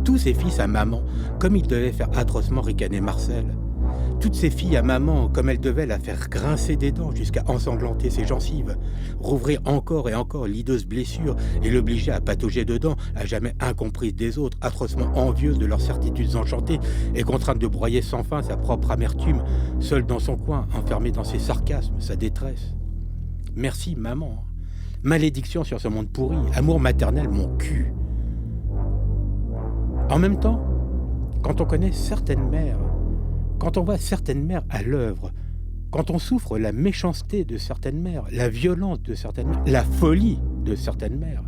Tous ces fils à maman, comme ils devaient faire atrocement ricaner Marcel. Toutes ces filles à maman, comme elles devaient la faire grincer des dents jusqu'à ensanglanter ses gencives, rouvrir encore et encore l'hideuse blessure et l'obliger à patauger dedans, à jamais incomprise des autres, atrocement envieuse de leurs certitudes enchantées et contrainte de broyer sans fin sa propre amertume, seule dans son coin, enfermée dans ses sarcasmes, sa détresse. Merci maman. Malédiction sur ce monde pourri, amour maternel mon cul. En même temps, quand on connaît certaines mères, quand on voit certaines mères à l'œuvre, quand on souffre la méchanceté de certaines mères, la violence de certaines mères, la folie de certaines mères,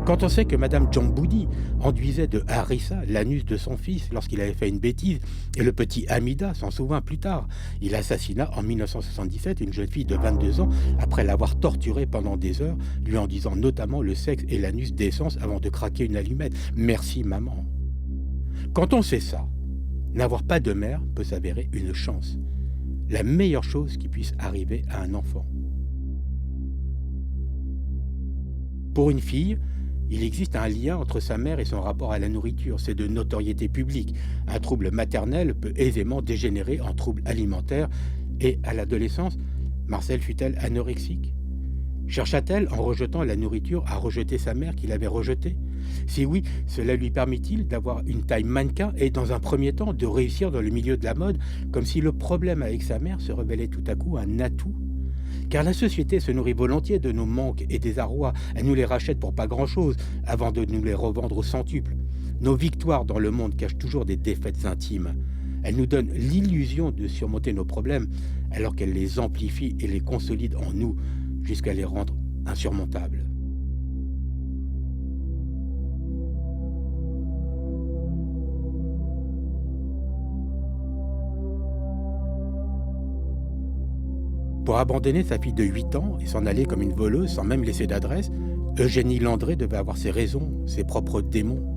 quand on sait que Madame Djamboudi enduisait de harissa l'anus de son fils lorsqu'il avait fait une bêtise, et le petit Hamida s'en souvint plus tard, il assassina en 1977 une jeune fille de 22 ans après l'avoir torturée pendant des heures, lui en disant notamment le sexe et l'anus d'essence avant de craquer une allumette. Merci maman. Quand on sait ça, n'avoir pas de mère peut s'avérer une chance, la meilleure chose qui puisse arriver à un enfant. Pour une fille, il existe un lien entre sa mère et son rapport à la nourriture, c'est de notoriété publique. Un trouble maternel peut aisément dégénérer en trouble alimentaire et à l'adolescence, Marcel fut-elle anorexique? Chercha-t-elle, en rejetant la nourriture, à rejeter sa mère qui l'avait rejetée? Si oui, cela lui permet-il d'avoir une taille mannequin et dans un premier temps de réussir dans le milieu de la mode, comme si le problème avec sa mère se révélait tout à coup un atout? Car la société se nourrit volontiers de nos manques et désarrois, elle nous les rachète pour pas grand-chose, avant de nous les revendre au centuple. Nos victoires dans le monde cachent toujours des défaites intimes. Elles nous donnent l'illusion de surmonter nos problèmes, alors qu'elles les amplifient et les consolident en nous, jusqu'à les rendre insurmontables. Pour abandonner sa fille de 8 ans et s'en aller comme une voleuse sans même laisser d'adresse, Eugénie Landré devait avoir ses raisons, ses propres démons.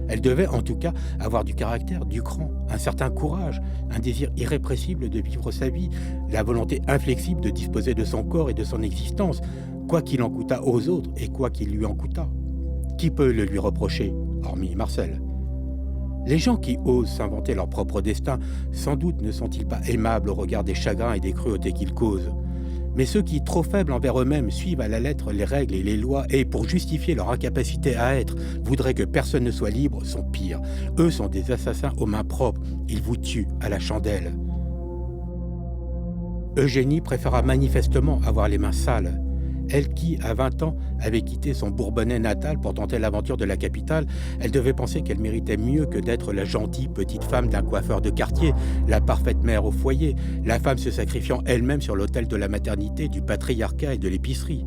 Elle devait en tout cas avoir du caractère, du cran, un certain courage, un désir irrépressible de vivre sa vie, la volonté inflexible de disposer de son corps et de son existence, quoi qu'il en coûtât aux autres et quoi qu'il lui en coûtât. Qui peut le lui reprocher, hormis Marcel? Les gens qui osent s'inventer leur propre destin, sans doute ne sont-ils pas aimables au regard des chagrins et des cruautés qu'ils causent. Mais ceux qui, trop faibles envers eux-mêmes, suivent à la lettre les règles et les lois et, pour justifier leur incapacité à être, voudraient que personne ne soit libre, sont pires. Eux sont des assassins aux mains propres, ils vous tuent à la chandelle. Eugénie préféra manifestement avoir les mains sales. Elle qui, à 20 ans, avait quitté son Bourbonnais natal pour tenter l'aventure de la capitale, elle devait penser qu'elle méritait mieux que d'être la gentille petite femme d'un coiffeur de quartier, la parfaite mère au foyer, la femme se sacrifiant elle-même sur l'autel de la maternité, du patriarcat et de l'épicerie.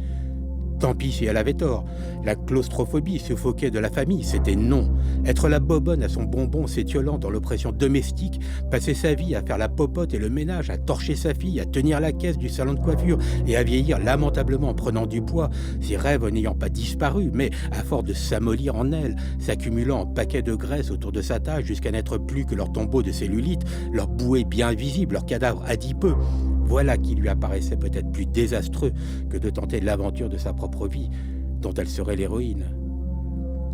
Tant pis si elle avait tort. La claustrophobie suffoquait de la famille, c'était non. Être la bobonne à son bonbon s'étiolant dans l'oppression domestique, passer sa vie à faire la popote et le ménage, à torcher sa fille, à tenir la caisse du salon de coiffure et à vieillir lamentablement en prenant du poids, ses rêves n'ayant pas disparu, mais à force de s'amollir en elle, s'accumulant en paquets de graisse autour de sa taille jusqu'à n'être plus que leur tombeau de cellulite, leur bouée bien visible, leur cadavre adipeux. Voilà qui lui apparaissait peut-être plus désastreux que de tenter l'aventure de sa propre vie, dont elle serait l'héroïne.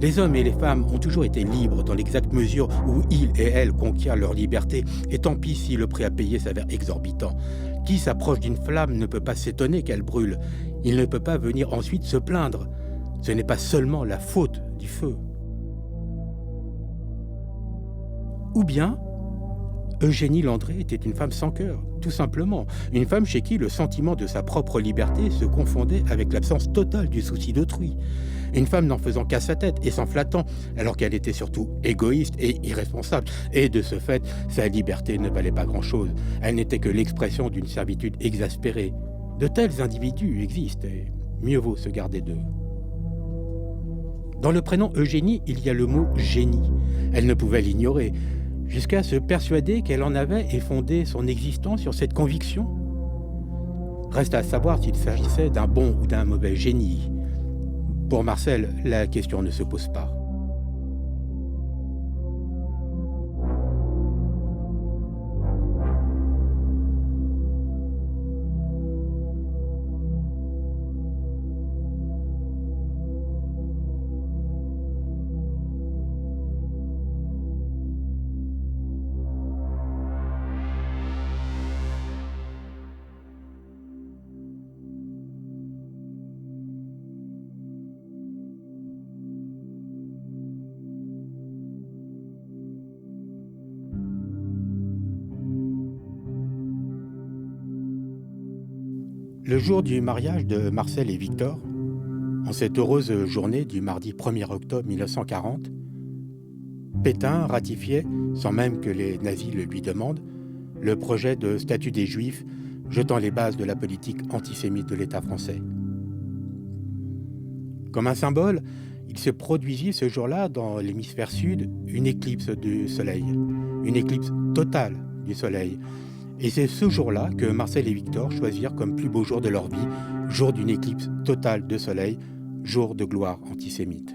Les hommes et les femmes ont toujours été libres dans l'exacte mesure où ils et elles conquièrent leur liberté, et tant pis si le prix à payer s'avère exorbitant. Qui s'approche d'une flamme ne peut pas s'étonner qu'elle brûle. Il ne peut pas venir ensuite se plaindre. Ce n'est pas seulement la faute du feu. Ou bien, Eugénie Landré était une femme sans cœur, tout simplement. Une femme chez qui le sentiment de sa propre liberté se confondait avec l'absence totale du souci d'autrui. Une femme n'en faisant qu'à sa tête et s'en flattant, alors qu'elle était surtout égoïste et irresponsable. Et de ce fait, sa liberté ne valait pas grand-chose. Elle n'était que l'expression d'une servitude exaspérée. De tels individus existent et mieux vaut se garder d'eux. Dans le prénom Eugénie, il y a le mot « génie ». Elle ne pouvait l'ignorer, jusqu'à se persuader qu'elle en avait et fondé son existence sur cette conviction. Reste à savoir s'il s'agissait d'un bon ou d'un mauvais génie. Pour Marcel, la question ne se pose pas. Le jour du mariage de Marcel et Victor, en cette heureuse journée du mardi 1er octobre 1940, Pétain ratifiait, sans même que les nazis le lui demandent, le projet de statut des Juifs jetant les bases de la politique antisémite de l'État français. Comme un symbole, il se produisit ce jour-là dans l'hémisphère sud une éclipse du soleil, une éclipse totale du soleil. Et c'est ce jour-là que Marcel et Victor choisirent comme plus beau jour de leur vie, jour d'une éclipse totale de soleil, jour de gloire antisémite.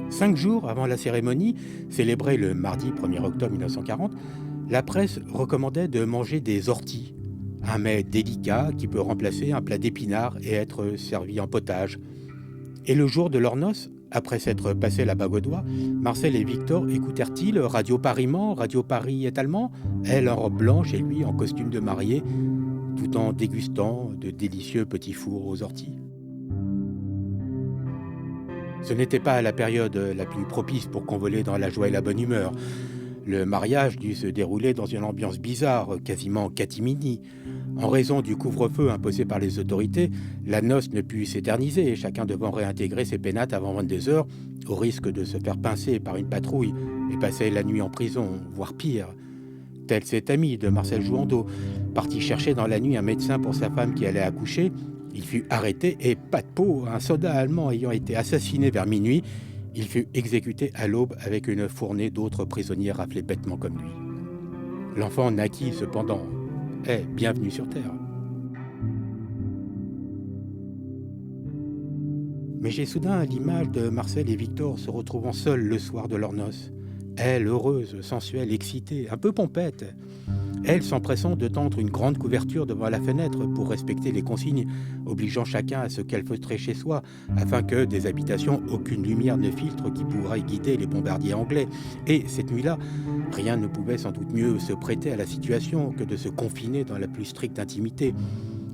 5 jours avant la cérémonie, célébrée le mardi 1er octobre 1940, la presse recommandait de manger des orties, un mets délicat qui peut remplacer un plat d'épinards et être servi en potage. Et le jour de leurs noces, après s'être passé la bague au doigt, Marcel et Victor écoutèrent-ils Radio Paris-Mans, Radio Paris est allemand, elle en robe blanche et lui en costume de mariée, tout en dégustant de délicieux petits fours aux orties. Ce n'était pas la période la plus propice pour convoler dans la joie et la bonne humeur. Le mariage dut se dérouler dans une ambiance bizarre, quasiment catimini. En raison du couvre-feu imposé par les autorités, la noce ne put s'éterniser, chacun devant réintégrer ses pénates avant 22 heures, au risque de se faire pincer par une patrouille et passer la nuit en prison, voire pire. Tel cet ami de Marcel Jouandeau, parti chercher dans la nuit un médecin pour sa femme qui allait accoucher. Il fut arrêté et, pas de peau, un soldat allemand ayant été assassiné vers minuit, il fut exécuté à l'aube avec une fournée d'autres prisonniers raflés bêtement comme lui. L'enfant naquit cependant, est bienvenu sur Terre. Mais j'ai soudain l'image de Marcel et Victor se retrouvant seuls le soir de leurs noces. Elle, heureuse, sensuelle, excitée, un peu pompette. Elle, s'empressant de tendre une grande couverture devant la fenêtre pour respecter les consignes, obligeant chacun à se calfeutrer chez soi, afin que des habitations aucune lumière ne filtre qui pourrait guider les bombardiers anglais. Et cette nuit-là, rien ne pouvait sans doute mieux se prêter à la situation que de se confiner dans la plus stricte intimité,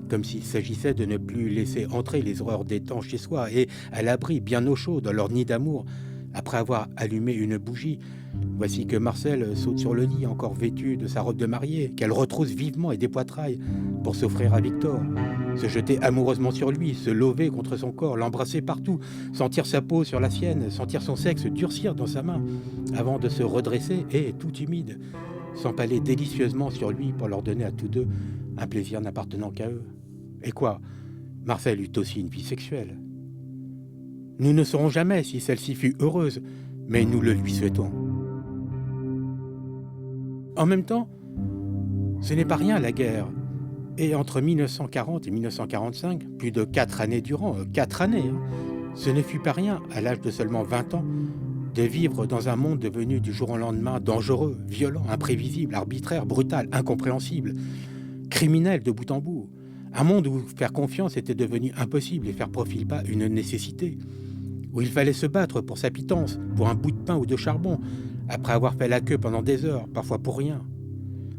comme s'il s'agissait de ne plus laisser entrer les horreurs des temps chez soi et à l'abri, bien au chaud, dans leur nid d'amour, après avoir allumé une bougie. Voici que Marcel saute sur le lit, encore vêtu de sa robe de mariée, qu'elle retrousse vivement et dépoitraille pour s'offrir à Victor, se jeter amoureusement sur lui, se lever contre son corps, l'embrasser partout, sentir sa peau sur la sienne, sentir son sexe durcir dans sa main, avant de se redresser et, tout humide, s'empaler délicieusement sur lui pour leur donner à tous deux un plaisir n'appartenant qu'à eux. Et quoi, Marcel eut aussi une vie sexuelle. Nous ne saurons jamais si celle-ci fut heureuse, mais nous le lui souhaitons. En même temps, ce n'est pas rien la guerre. Et entre 1940 et 1945, plus de 4 années durant, 4 années, ce ne fut pas rien, à l'âge de seulement 20 ans, de vivre dans un monde devenu du jour au lendemain dangereux, violent, imprévisible, arbitraire, brutal, incompréhensible, criminel de bout en bout. Un monde où faire confiance était devenu impossible et faire profil bas une nécessité. Où il fallait se battre pour sa pitance, pour un bout de pain ou de charbon, après avoir fait la queue pendant des heures, parfois pour rien.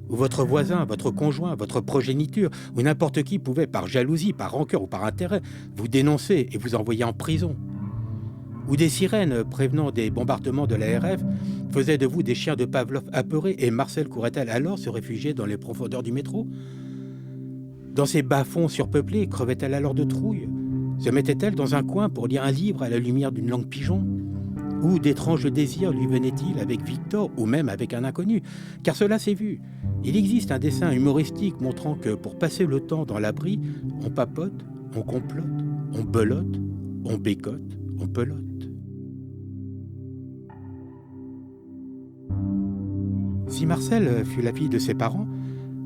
Où votre voisin, votre conjoint, votre progéniture, ou n'importe qui pouvait, par jalousie, par rancœur ou par intérêt, vous dénoncer et vous envoyer en prison. Où des sirènes prévenant des bombardements de la RF faisaient de vous des chiens de Pavlov apeurés et Marcel courait-elle alors se réfugier dans les profondeurs du métro? Dans ces bas-fonds surpeuplés, crevait-elle alors de trouille? Se mettait-elle dans un coin pour lire un livre à la lumière d'une langue pigeon? Ou d'étranges désirs lui venaient-ils avec Victor ou même avec un inconnu? Car cela s'est vu. Il existe un dessin humoristique montrant que pour passer le temps dans l'abri, on papote, on complote, on belote, on bécote, on pelote. Si Marcel fut la fille de ses parents,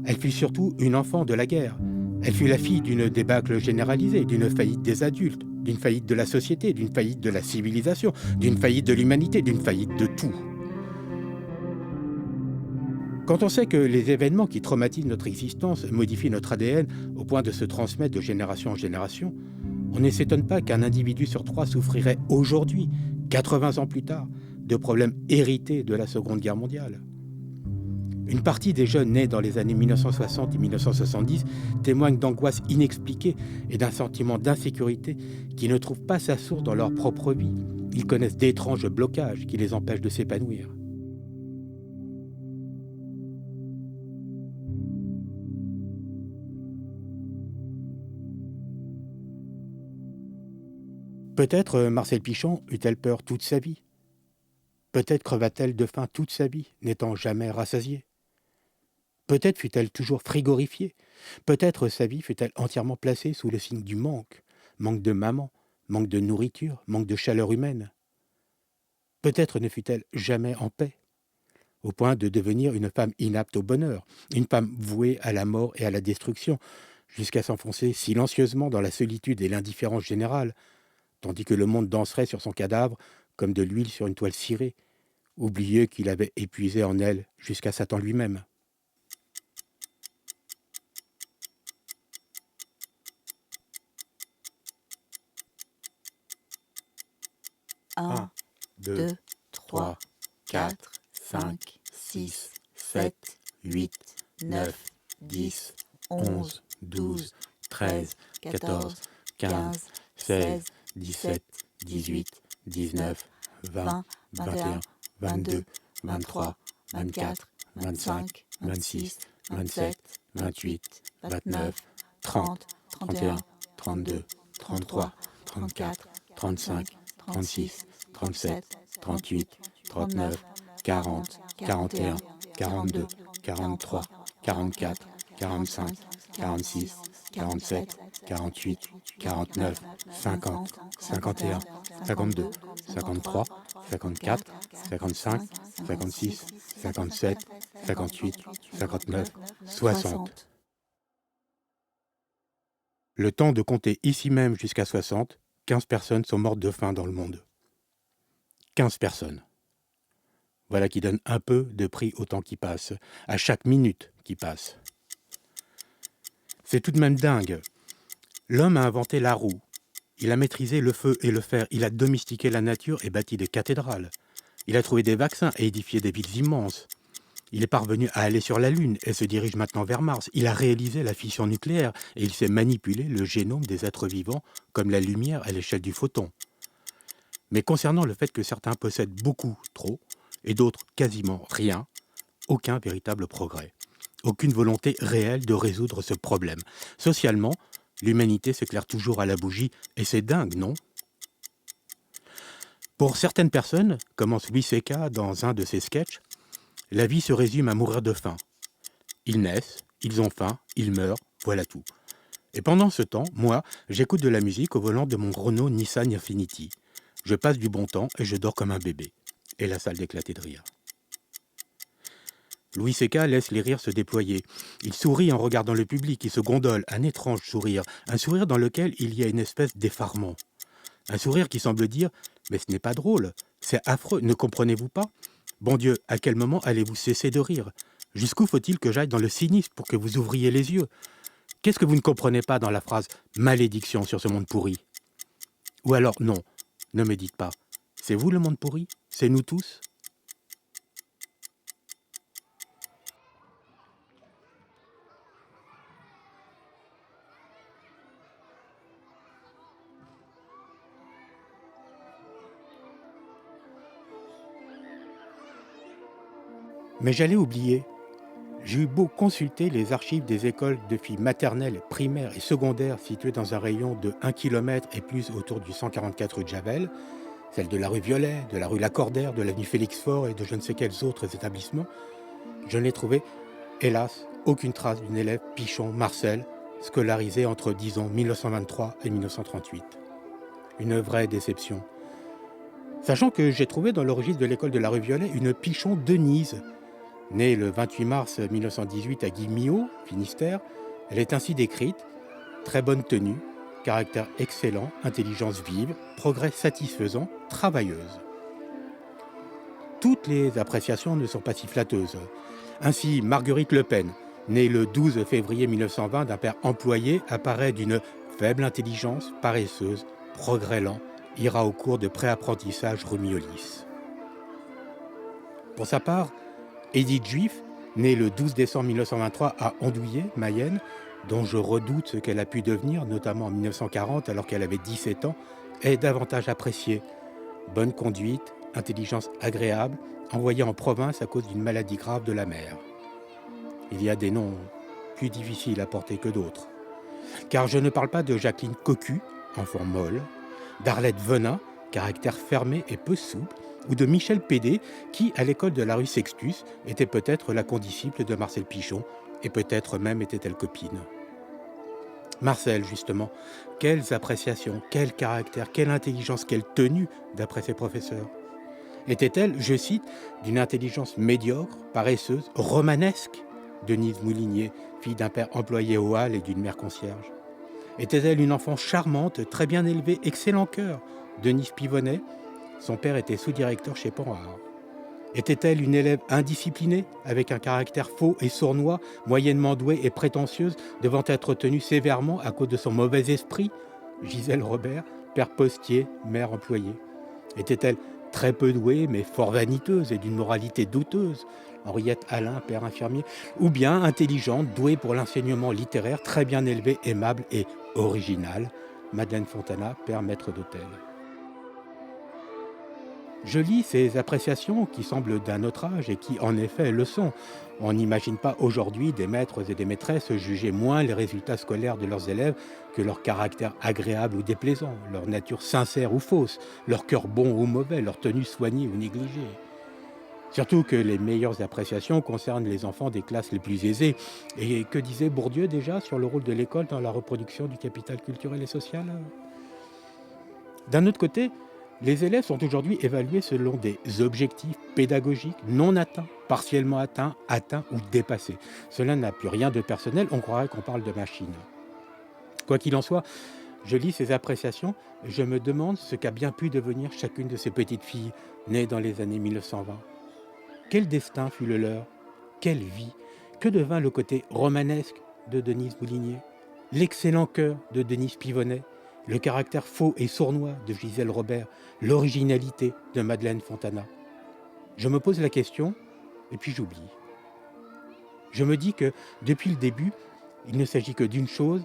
elle fut surtout une enfant de la guerre. Elle fut la fille d'une débâcle généralisée, d'une faillite des adultes, d'une faillite de la société, d'une faillite de la civilisation, d'une faillite de l'humanité, d'une faillite de tout. Quand on sait que les événements qui traumatisent notre existence modifient notre ADN au point de se transmettre de génération en génération, on ne s'étonne pas qu'un individu sur 3 souffrirait aujourd'hui, 80 ans plus tard, de problèmes hérités de la Seconde Guerre mondiale. Une partie des jeunes nés dans les années 1960 et 1970 témoignent d'angoisse inexpliquée et d'un sentiment d'insécurité qui ne trouve pas sa source dans leur propre vie. Ils connaissent d'étranges blocages qui les empêchent de s'épanouir. Peut-être Marcel Pichon eut-elle peur toute sa vie. Peut-être creva-t-elle de faim toute sa vie, n'étant jamais rassasiée. Peut-être fut-elle toujours frigorifiée. Peut-être sa vie fut-elle entièrement placée sous le signe du manque. Manque de maman, manque de nourriture, manque de chaleur humaine. Peut-être ne fut-elle jamais en paix, au point de devenir une femme inapte au bonheur, une femme vouée à la mort et à la destruction, jusqu'à s'enfoncer silencieusement dans la solitude et l'indifférence générale, tandis que le monde danserait sur son cadavre comme de l'huile sur une toile cirée, oublieux qu'il avait épuisé en elle jusqu'à Satan lui-même. 1, 2, 3, 4, 5, 6, 7, 8, 9, 10, 11, 12, 13, 14, 15, 16, 17, 18, 19, 20, 21, 22, 23, 24, 25, 26, 27, 28, 29, 30, 31, 32, 33, 34, 35, 36, 37, 38, 39, 40, 41, 42, 43, 44, 45, 46, 47, 48, 49, 50, 51, 52, 53, 54, 55, 56, 57, 58, 59, 60. Le temps de compter ici même jusqu'à 60, 15 personnes sont mortes de faim dans le monde. 15 personnes. Voilà qui donne un peu de prix au temps qui passe, à chaque minute qui passe. C'est tout de même dingue. L'homme a inventé la roue. Il a maîtrisé le feu et le fer. Il a domestiqué la nature et bâti des cathédrales. Il a trouvé des vaccins et édifié des villes immenses. Il est parvenu à aller sur la Lune et se dirige maintenant vers Mars. Il a réalisé la fission nucléaire et il sait manipuler le génome des êtres vivants comme la lumière à l'échelle du photon. Mais concernant le fait que certains possèdent beaucoup trop et d'autres quasiment rien, aucun véritable progrès. Aucune volonté réelle de résoudre ce problème. Socialement, l'humanité s'éclaire toujours à la bougie et c'est dingue, non ? Pour certaines personnes, commence Louis C.K. dans un de ses sketchs, la vie se résume à mourir de faim. Ils naissent, ils ont faim, ils meurent, voilà tout. Et pendant ce temps, moi, j'écoute de la musique au volant de mon Renault Nissan Infiniti. Je passe du bon temps et je dors comme un bébé. Et la salle d'éclater de rire. Louis C.K. laisse les rires se déployer. Il sourit en regardant le public, il se gondole, un étrange sourire, un sourire dans lequel il y a une espèce d'effarement. Un sourire qui semble dire « Mais ce n'est pas drôle, c'est affreux, ne comprenez-vous pas ? Bon Dieu, à quel moment allez-vous cesser de rire ? Jusqu'où faut-il que j'aille dans le cynisme pour que vous ouvriez les yeux ? Qu'est-ce que vous ne comprenez pas dans la phrase « malédiction sur ce monde pourri » ? Ou alors, non, ne me dites pas « C'est vous le monde pourri ? C'est nous tous ?» Mais j'allais oublier. J'ai eu beau consulter les archives des écoles de filles maternelles, primaires et secondaires situées dans un rayon de 1 km et plus autour du 144 rue de Javel, celles de la rue Violet, de la rue Lacordaire, de l'avenue Félix-Faure et de je ne sais quels autres établissements, je n'ai trouvé, hélas, aucune trace d'une élève Pichon Marcel, scolarisée entre, disons, 1923 et 1938. Une vraie déception. Sachant que j'ai trouvé dans le registre de l'école de la rue Violet une Pichon Denise, née le 28 mars 1918 à Guimillot, Finistère. Elle est ainsi décrite, très bonne tenue, caractère excellent, intelligence vive, progrès satisfaisant, travailleuse. Toutes les appréciations ne sont pas si flatteuses. Ainsi, Marguerite Le Pen, née le 12 février 1920 d'un père employé, apparaît d'une faible intelligence, paresseuse, progrès lent, ira au cours de préapprentissage rue Miolis. Pour sa part, Édith Juif, née le 12 décembre 1923 à Andouillé, Mayenne, dont je redoute ce qu'elle a pu devenir, notamment en 1940 alors qu'elle avait 17 ans, est davantage appréciée. Bonne conduite, intelligence agréable, envoyée en province à cause d'une maladie grave de la mère. Il y a des noms plus difficiles à porter que d'autres. Car je ne parle pas de Jacqueline Cocu, enfant molle, d'Arlette Venin, caractère fermé et peu souple, ou de Michel Pédé, qui, à l'école de la rue Sextus, était peut-être la condisciple de Marcel Pichon, et peut-être même était-elle copine. Marcel, justement, quelles appréciations, quel caractère, quelle intelligence, quelle tenue, d'après ses professeurs. Était-elle, je cite, d'une intelligence médiocre, paresseuse, romanesque ? Denise Moulinier, fille d'un père employé au Halles et d'une mère concierge. Était-elle une enfant charmante, très bien élevée, excellent cœur ? Denise Pivonnet, son père était sous-directeur chez Panhard. Était-elle une élève indisciplinée, avec un caractère faux et sournois, moyennement douée et prétentieuse, devant être tenue sévèrement à cause de son mauvais esprit ? Gisèle Robert, père postier, mère employée. Était-elle très peu douée, mais fort vaniteuse et d'une moralité douteuse ? Henriette Alain, père infirmier. Ou bien intelligente, douée pour l'enseignement littéraire, très bien élevée, aimable et originale ? Madeleine Fontana, père maître d'hôtel. Je lis ces appréciations qui semblent d'un autre âge et qui, en effet, le sont. On n'imagine pas aujourd'hui des maîtres et des maîtresses juger moins les résultats scolaires de leurs élèves que leur caractère agréable ou déplaisant, leur nature sincère ou fausse, leur cœur bon ou mauvais, leur tenue soignée ou négligée. Surtout que les meilleures appréciations concernent les enfants des classes les plus aisées. Et que disait Bourdieu déjà sur le rôle de l'école dans la reproduction du capital culturel et social? D'un autre côté, les élèves sont aujourd'hui évalués selon des objectifs pédagogiques non atteints, partiellement atteints, atteints ou dépassés. Cela n'a plus rien de personnel, on croirait qu'on parle de machine. Quoi qu'il en soit, je lis ces appréciations et je me demande ce qu'a bien pu devenir chacune de ces petites filles nées dans les années 1920. Quel destin fut le leur? Quelle vie? Que devint le côté romanesque de Denise Moulinier? L'excellent cœur de Denise Pivonnet? Le caractère faux et sournois de Gisèle Robert? L'originalité de Madeleine Fontana? Je me pose la question et puis j'oublie. Je me dis que depuis le début, il ne s'agit que d'une chose,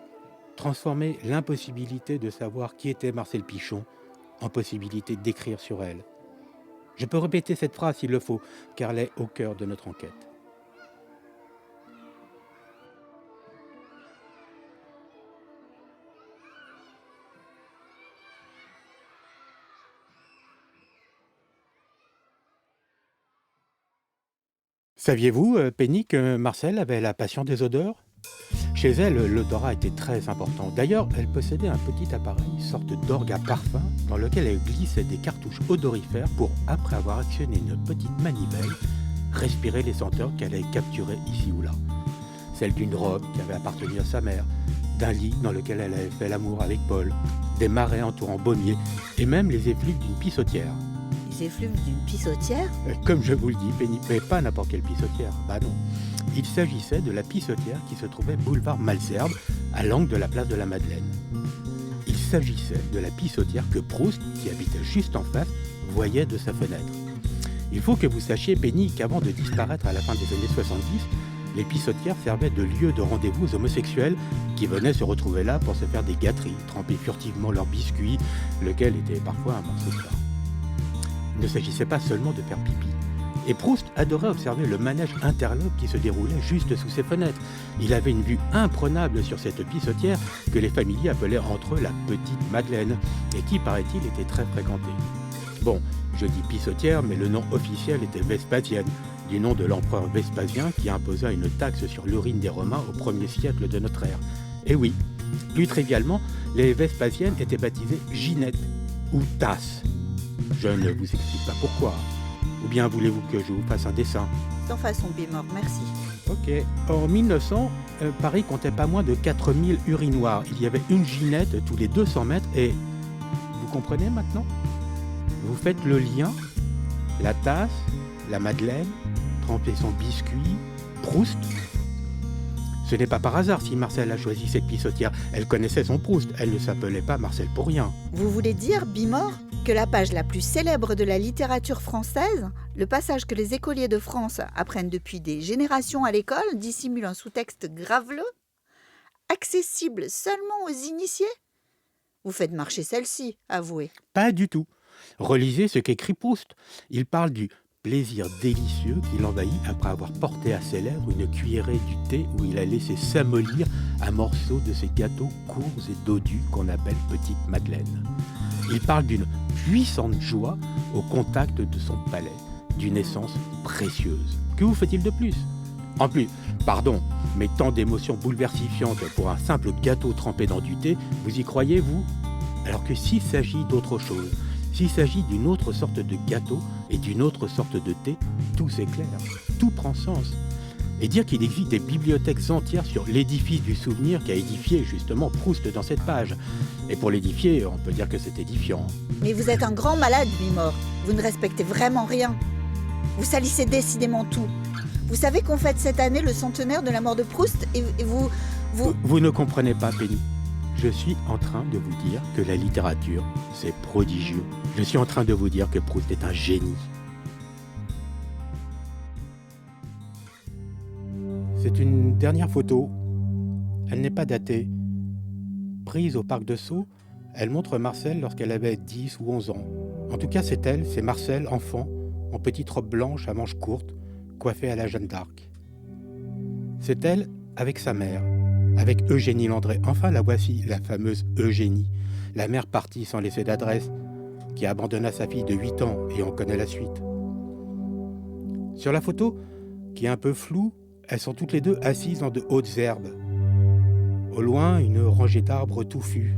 transformer l'impossibilité de savoir qui était Marcel Pichon en possibilité d'écrire sur elle. Je peux répéter cette phrase s'il le faut, car elle est au cœur de notre enquête. Saviez-vous, Penny, que Marcel avait la passion des odeurs? Chez elle, l'odorat était très important. D'ailleurs, elle possédait un petit appareil, sorte d'orgue à parfum, dans lequel elle glissait des cartouches odorifères pour, après avoir actionné une petite manivelle, respirer les senteurs qu'elle avait capturées ici ou là. Celle d'une robe qui avait appartenu à sa mère, d'un lit dans lequel elle avait fait l'amour avec Paul, des marais entourant Beaumier, et même les effluves d'une pissotière. Les effluves d'une pissotière? Comme je vous le dis, Penny, mais pas n'importe quelle pissotière, bah non. Il s'agissait de la pissotière qui se trouvait boulevard Malesherbes, à l'angle de la place de la Madeleine. Il s'agissait de la pissotière que Proust, qui habitait juste en face, voyait de sa fenêtre. Il faut que vous sachiez, Penny, qu'avant de disparaître à la fin des années 70, les pissotières servaient de lieu de rendez-vous aux homosexuels qui venaient se retrouver là pour se faire des gâteries, tremper furtivement leurs biscuits, lequel était parfois un morceau de pain. Il ne s'agissait pas seulement de faire pipi. Et Proust adorait observer le manège interlope qui se déroulait juste sous ses fenêtres. Il avait une vue imprenable sur cette pissotière que les familiers appelaient entre eux la Petite Madeleine, et qui, paraît-il, était très fréquentée. Bon, je dis pissotière, mais le nom officiel était Vespasienne, du nom de l'empereur Vespasien qui imposa une taxe sur l'urine des Romains au 1er siècle de notre ère. Et oui, plus trivialement, les Vespasiennes étaient baptisées Ginette ou Tasse. Je ne vous explique pas pourquoi. Ou bien voulez-vous que je vous fasse un dessin? Sans façon, Bimor, merci. Ok. En 1900, Paris comptait pas moins de 4000 urinoirs. Il y avait une Ginette tous les 200 mètres et... Vous comprenez maintenant? Vous faites le lien? La tasse, la Madeleine, tremper son biscuit, Proust. Ce n'est pas par hasard si Marcel a choisi cette pissotière. Elle connaissait son Proust. Elle ne s'appelait pas Marcel pour rien. Vous voulez dire, Bimor, que la page la plus célèbre de la littérature française, le passage que les écoliers de France apprennent depuis des générations à l'école, dissimule un sous-texte graveleux, accessible seulement aux initiés? Vous faites marcher celle-ci, avouez. Pas du tout. Relisez ce qu'écrit Proust. Il parle du plaisir délicieux qui l'envahit après avoir porté à ses lèvres une cuillerée du thé où il a laissé s'amollir un morceau de ces gâteaux courts et dodus qu'on appelle Petite Madeleine. Il parle d'une puissante joie au contact de son palais, d'une essence précieuse. Que vous faut-il de plus? En plus, pardon, mais tant d'émotions bouleversifiantes pour un simple gâteau trempé dans du thé, vous y croyez, vous? Alors que s'il s'agit d'autre chose, s'il s'agit d'une autre sorte de gâteau et d'une autre sorte de thé, tout s'éclaire, tout prend sens. Et dire qu'il existe des bibliothèques entières sur l'édifice du souvenir qu'a édifié justement Proust dans cette page. Et pour l'édifier, on peut dire que c'est édifiant. Mais vous êtes un grand malade, Bimor. Vous ne respectez vraiment rien. Vous salissez décidément tout. Vous savez qu'on fête cette année le centenaire de la mort de Proust et vous... Vous ne comprenez pas, Penny. Je suis en train de vous dire que la littérature, c'est prodigieux. Je suis en train de vous dire que Proust est un génie. C'est une dernière photo. Elle n'est pas datée. Prise au parc de Sceaux, elle montre Marcel lorsqu'elle avait 10 ou 11 ans. En tout cas, c'est elle, c'est Marcel, enfant, en petite robe blanche à manches courtes, coiffée à la Jeanne d'Arc. C'est elle avec sa mère, avec Eugénie Landré. Enfin, la voici, la fameuse Eugénie, la mère partie sans laisser d'adresse, qui abandonna sa fille de 8 ans, et on connaît la suite. Sur la photo, qui est un peu floue, elles sont toutes les deux assises dans de hautes herbes. Au loin, une rangée d'arbres touffus.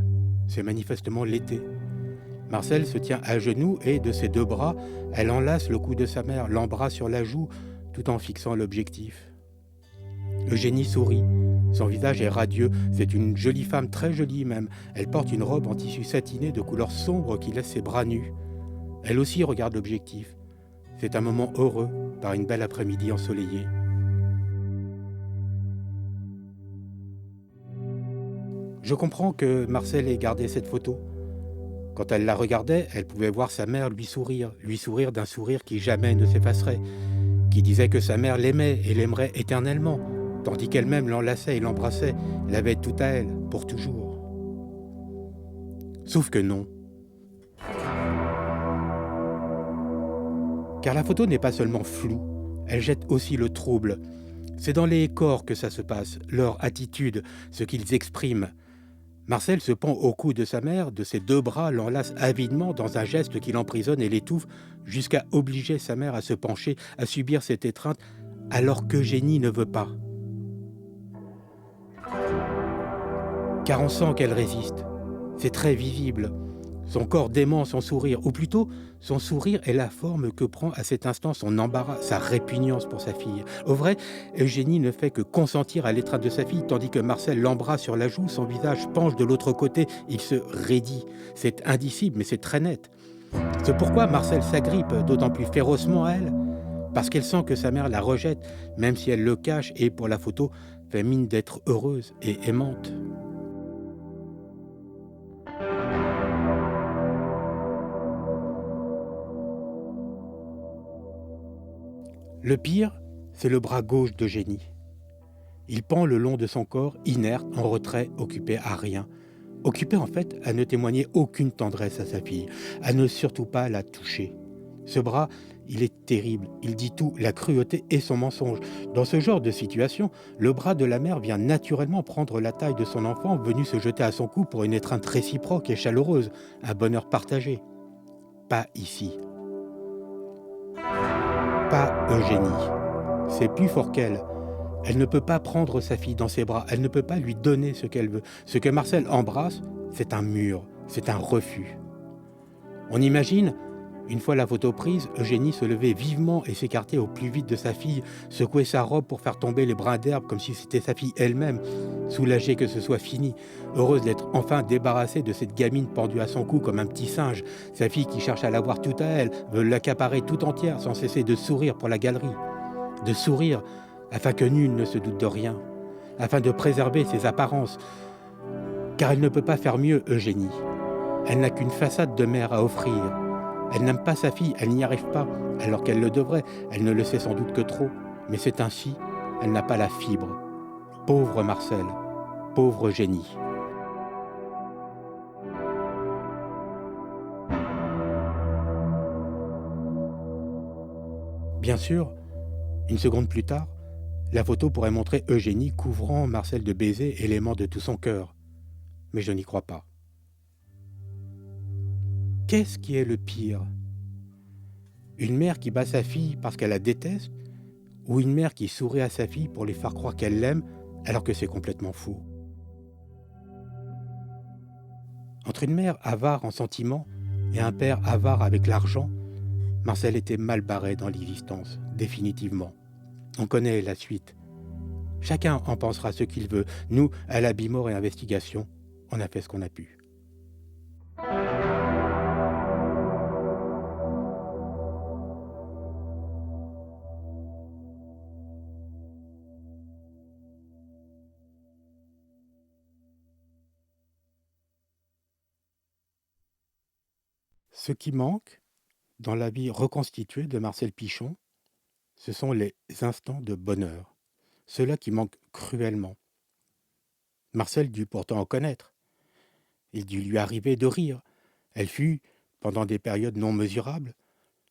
C'est manifestement l'été. Marcel se tient à genoux et, de ses 2 bras, elle enlace le cou de sa mère, l'embrasse sur la joue, tout en fixant l'objectif. Eugénie sourit. Son visage est radieux. C'est une jolie femme, très jolie même. Elle porte une robe en tissu satiné de couleur sombre qui laisse ses bras nus. Elle aussi regarde l'objectif. C'est un moment heureux, par une belle après-midi ensoleillée. Je comprends que Marcel ait gardé cette photo. Quand elle la regardait, elle pouvait voir sa mère lui sourire d'un sourire qui jamais ne s'effacerait, qui disait que sa mère l'aimait et l'aimerait éternellement, tandis qu'elle-même l'enlaçait et l'embrassait, l'avait tout à elle, pour toujours. Sauf que non. Car la photo n'est pas seulement floue, elle jette aussi le trouble. C'est dans les corps que ça se passe, leur attitude, ce qu'ils expriment. Marcel se pend au cou de sa mère, de ses 2 bras l'enlace avidement dans un geste qui l'emprisonne et l'étouffe, jusqu'à obliger sa mère à se pencher, à subir cette étreinte, alors qu'Eugénie ne veut pas. Car on sent qu'elle résiste. C'est très visible. Son corps dément son sourire, ou plutôt, son sourire est la forme que prend à cet instant son embarras, sa répugnance pour sa fille. Au vrai, Eugénie ne fait que consentir à l'étreinte de sa fille, tandis que Marcel l'embrasse sur la joue, son visage penche de l'autre côté, il se raidit. C'est indicible, mais c'est très net. C'est pourquoi Marcel s'agrippe d'autant plus férocement à elle, parce qu'elle sent que sa mère la rejette, même si elle le cache et, pour la photo, fait mine d'être heureuse et aimante. Le pire, c'est le bras gauche d'Eugénie. Il pend le long de son corps, inerte, en retrait, occupé à rien. Occupé en fait à ne témoigner aucune tendresse à sa fille, à ne surtout pas la toucher. Ce bras, il est terrible, il dit tout, la cruauté et son mensonge. Dans ce genre de situation, le bras de la mère vient naturellement prendre la taille de son enfant venu se jeter à son cou pour une étreinte réciproque et chaleureuse, un bonheur partagé. Pas ici. Pas Eugénie. C'est plus fort qu'elle. Elle ne peut pas prendre sa fille dans ses bras, elle ne peut pas lui donner ce qu'elle veut. Ce que Marcel embrasse, c'est un mur, c'est un refus. On imagine, une fois la photo prise, Eugénie se lever vivement et s'écarter au plus vite de sa fille, secouer sa robe pour faire tomber les brins d'herbe comme si c'était sa fille elle-même, soulagée que ce soit fini, heureuse d'être enfin débarrassée de cette gamine pendue à son cou comme un petit singe, sa fille qui cherche à l'avoir tout à elle, veut l'accaparer tout entière sans cesser de sourire pour la galerie. De sourire afin que nul ne se doute de rien, afin de préserver ses apparences, car elle ne peut pas faire mieux, Eugénie. Elle n'a qu'une façade de mère à offrir. Elle n'aime pas sa fille, elle n'y arrive pas, alors qu'elle le devrait. Elle ne le sait sans doute que trop, mais c'est ainsi, elle n'a pas la fibre. Pauvre Marcel, pauvre Eugénie. Bien sûr, une seconde plus tard, la photo pourrait montrer Eugénie couvrant Marcel de baisers et l'aimant de tout son cœur. Mais je n'y crois pas. Qu'est-ce qui est le pire? Une mère qui bat sa fille parce qu'elle la déteste, ou une mère qui sourit à sa fille pour lui faire croire qu'elle l'aime alors que c'est complètement faux? Entre une mère avare en sentiments et un père avare avec l'argent, Marcel était mal barré dans l'existence, définitivement. On connaît la suite. Chacun en pensera ce qu'il veut. Nous, à la Bimor et Investigation, on a fait ce qu'on a pu. Ce qui manque dans la vie reconstituée de Marcel Pichon, ce sont les instants de bonheur, ceux-là qui manquent cruellement. Marcel dut pourtant en connaître. Il dut lui arriver de rire. Elle fut pendant des périodes non mesurables,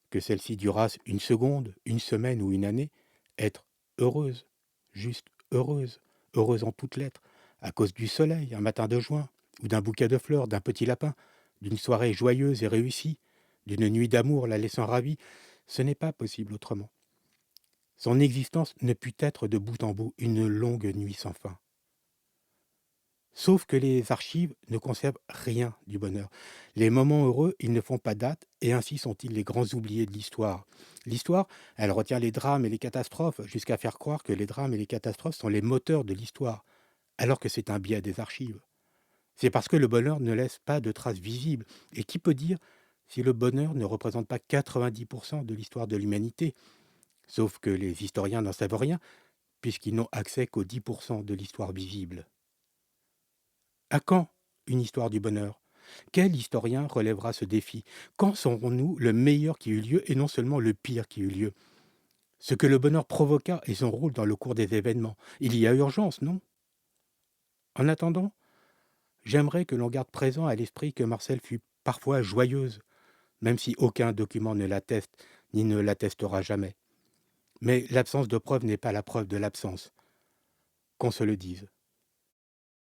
que celles-ci durassent une seconde, une semaine ou une année, être heureuse, juste heureuse, heureuse en toutes lettres, à cause du soleil, un matin de juin, ou d'un bouquet de fleurs, d'un petit lapin, d'une soirée joyeuse et réussie, d'une nuit d'amour la laissant ravie, ce n'est pas possible autrement. Son existence ne put être de bout en bout une longue nuit sans fin. Sauf que les archives ne conservent rien du bonheur. Les moments heureux, ils ne font pas date, et ainsi sont-ils les grands oubliés de l'histoire. L'histoire, elle retient les drames et les catastrophes, jusqu'à faire croire que les drames et les catastrophes sont les moteurs de l'histoire, alors que c'est un biais des archives. C'est parce que le bonheur ne laisse pas de traces visibles. Et qui peut dire si le bonheur ne représente pas 90% de l'histoire de l'humanité? Sauf que les historiens n'en savent rien, puisqu'ils n'ont accès qu'aux 10% de l'histoire visible. À quand une histoire du bonheur? Quel historien relèvera ce défi? Quand saurons-nous le meilleur qui eut lieu et non seulement le pire qui eut lieu? Ce que le bonheur provoqua et son rôle dans le cours des événements. Il y a urgence, non? En attendant, j'aimerais que l'on garde présent à l'esprit que Marcel fut parfois joyeuse, même si aucun document ne l'atteste, ni ne l'attestera jamais. Mais l'absence de preuve n'est pas la preuve de l'absence, qu'on se le dise.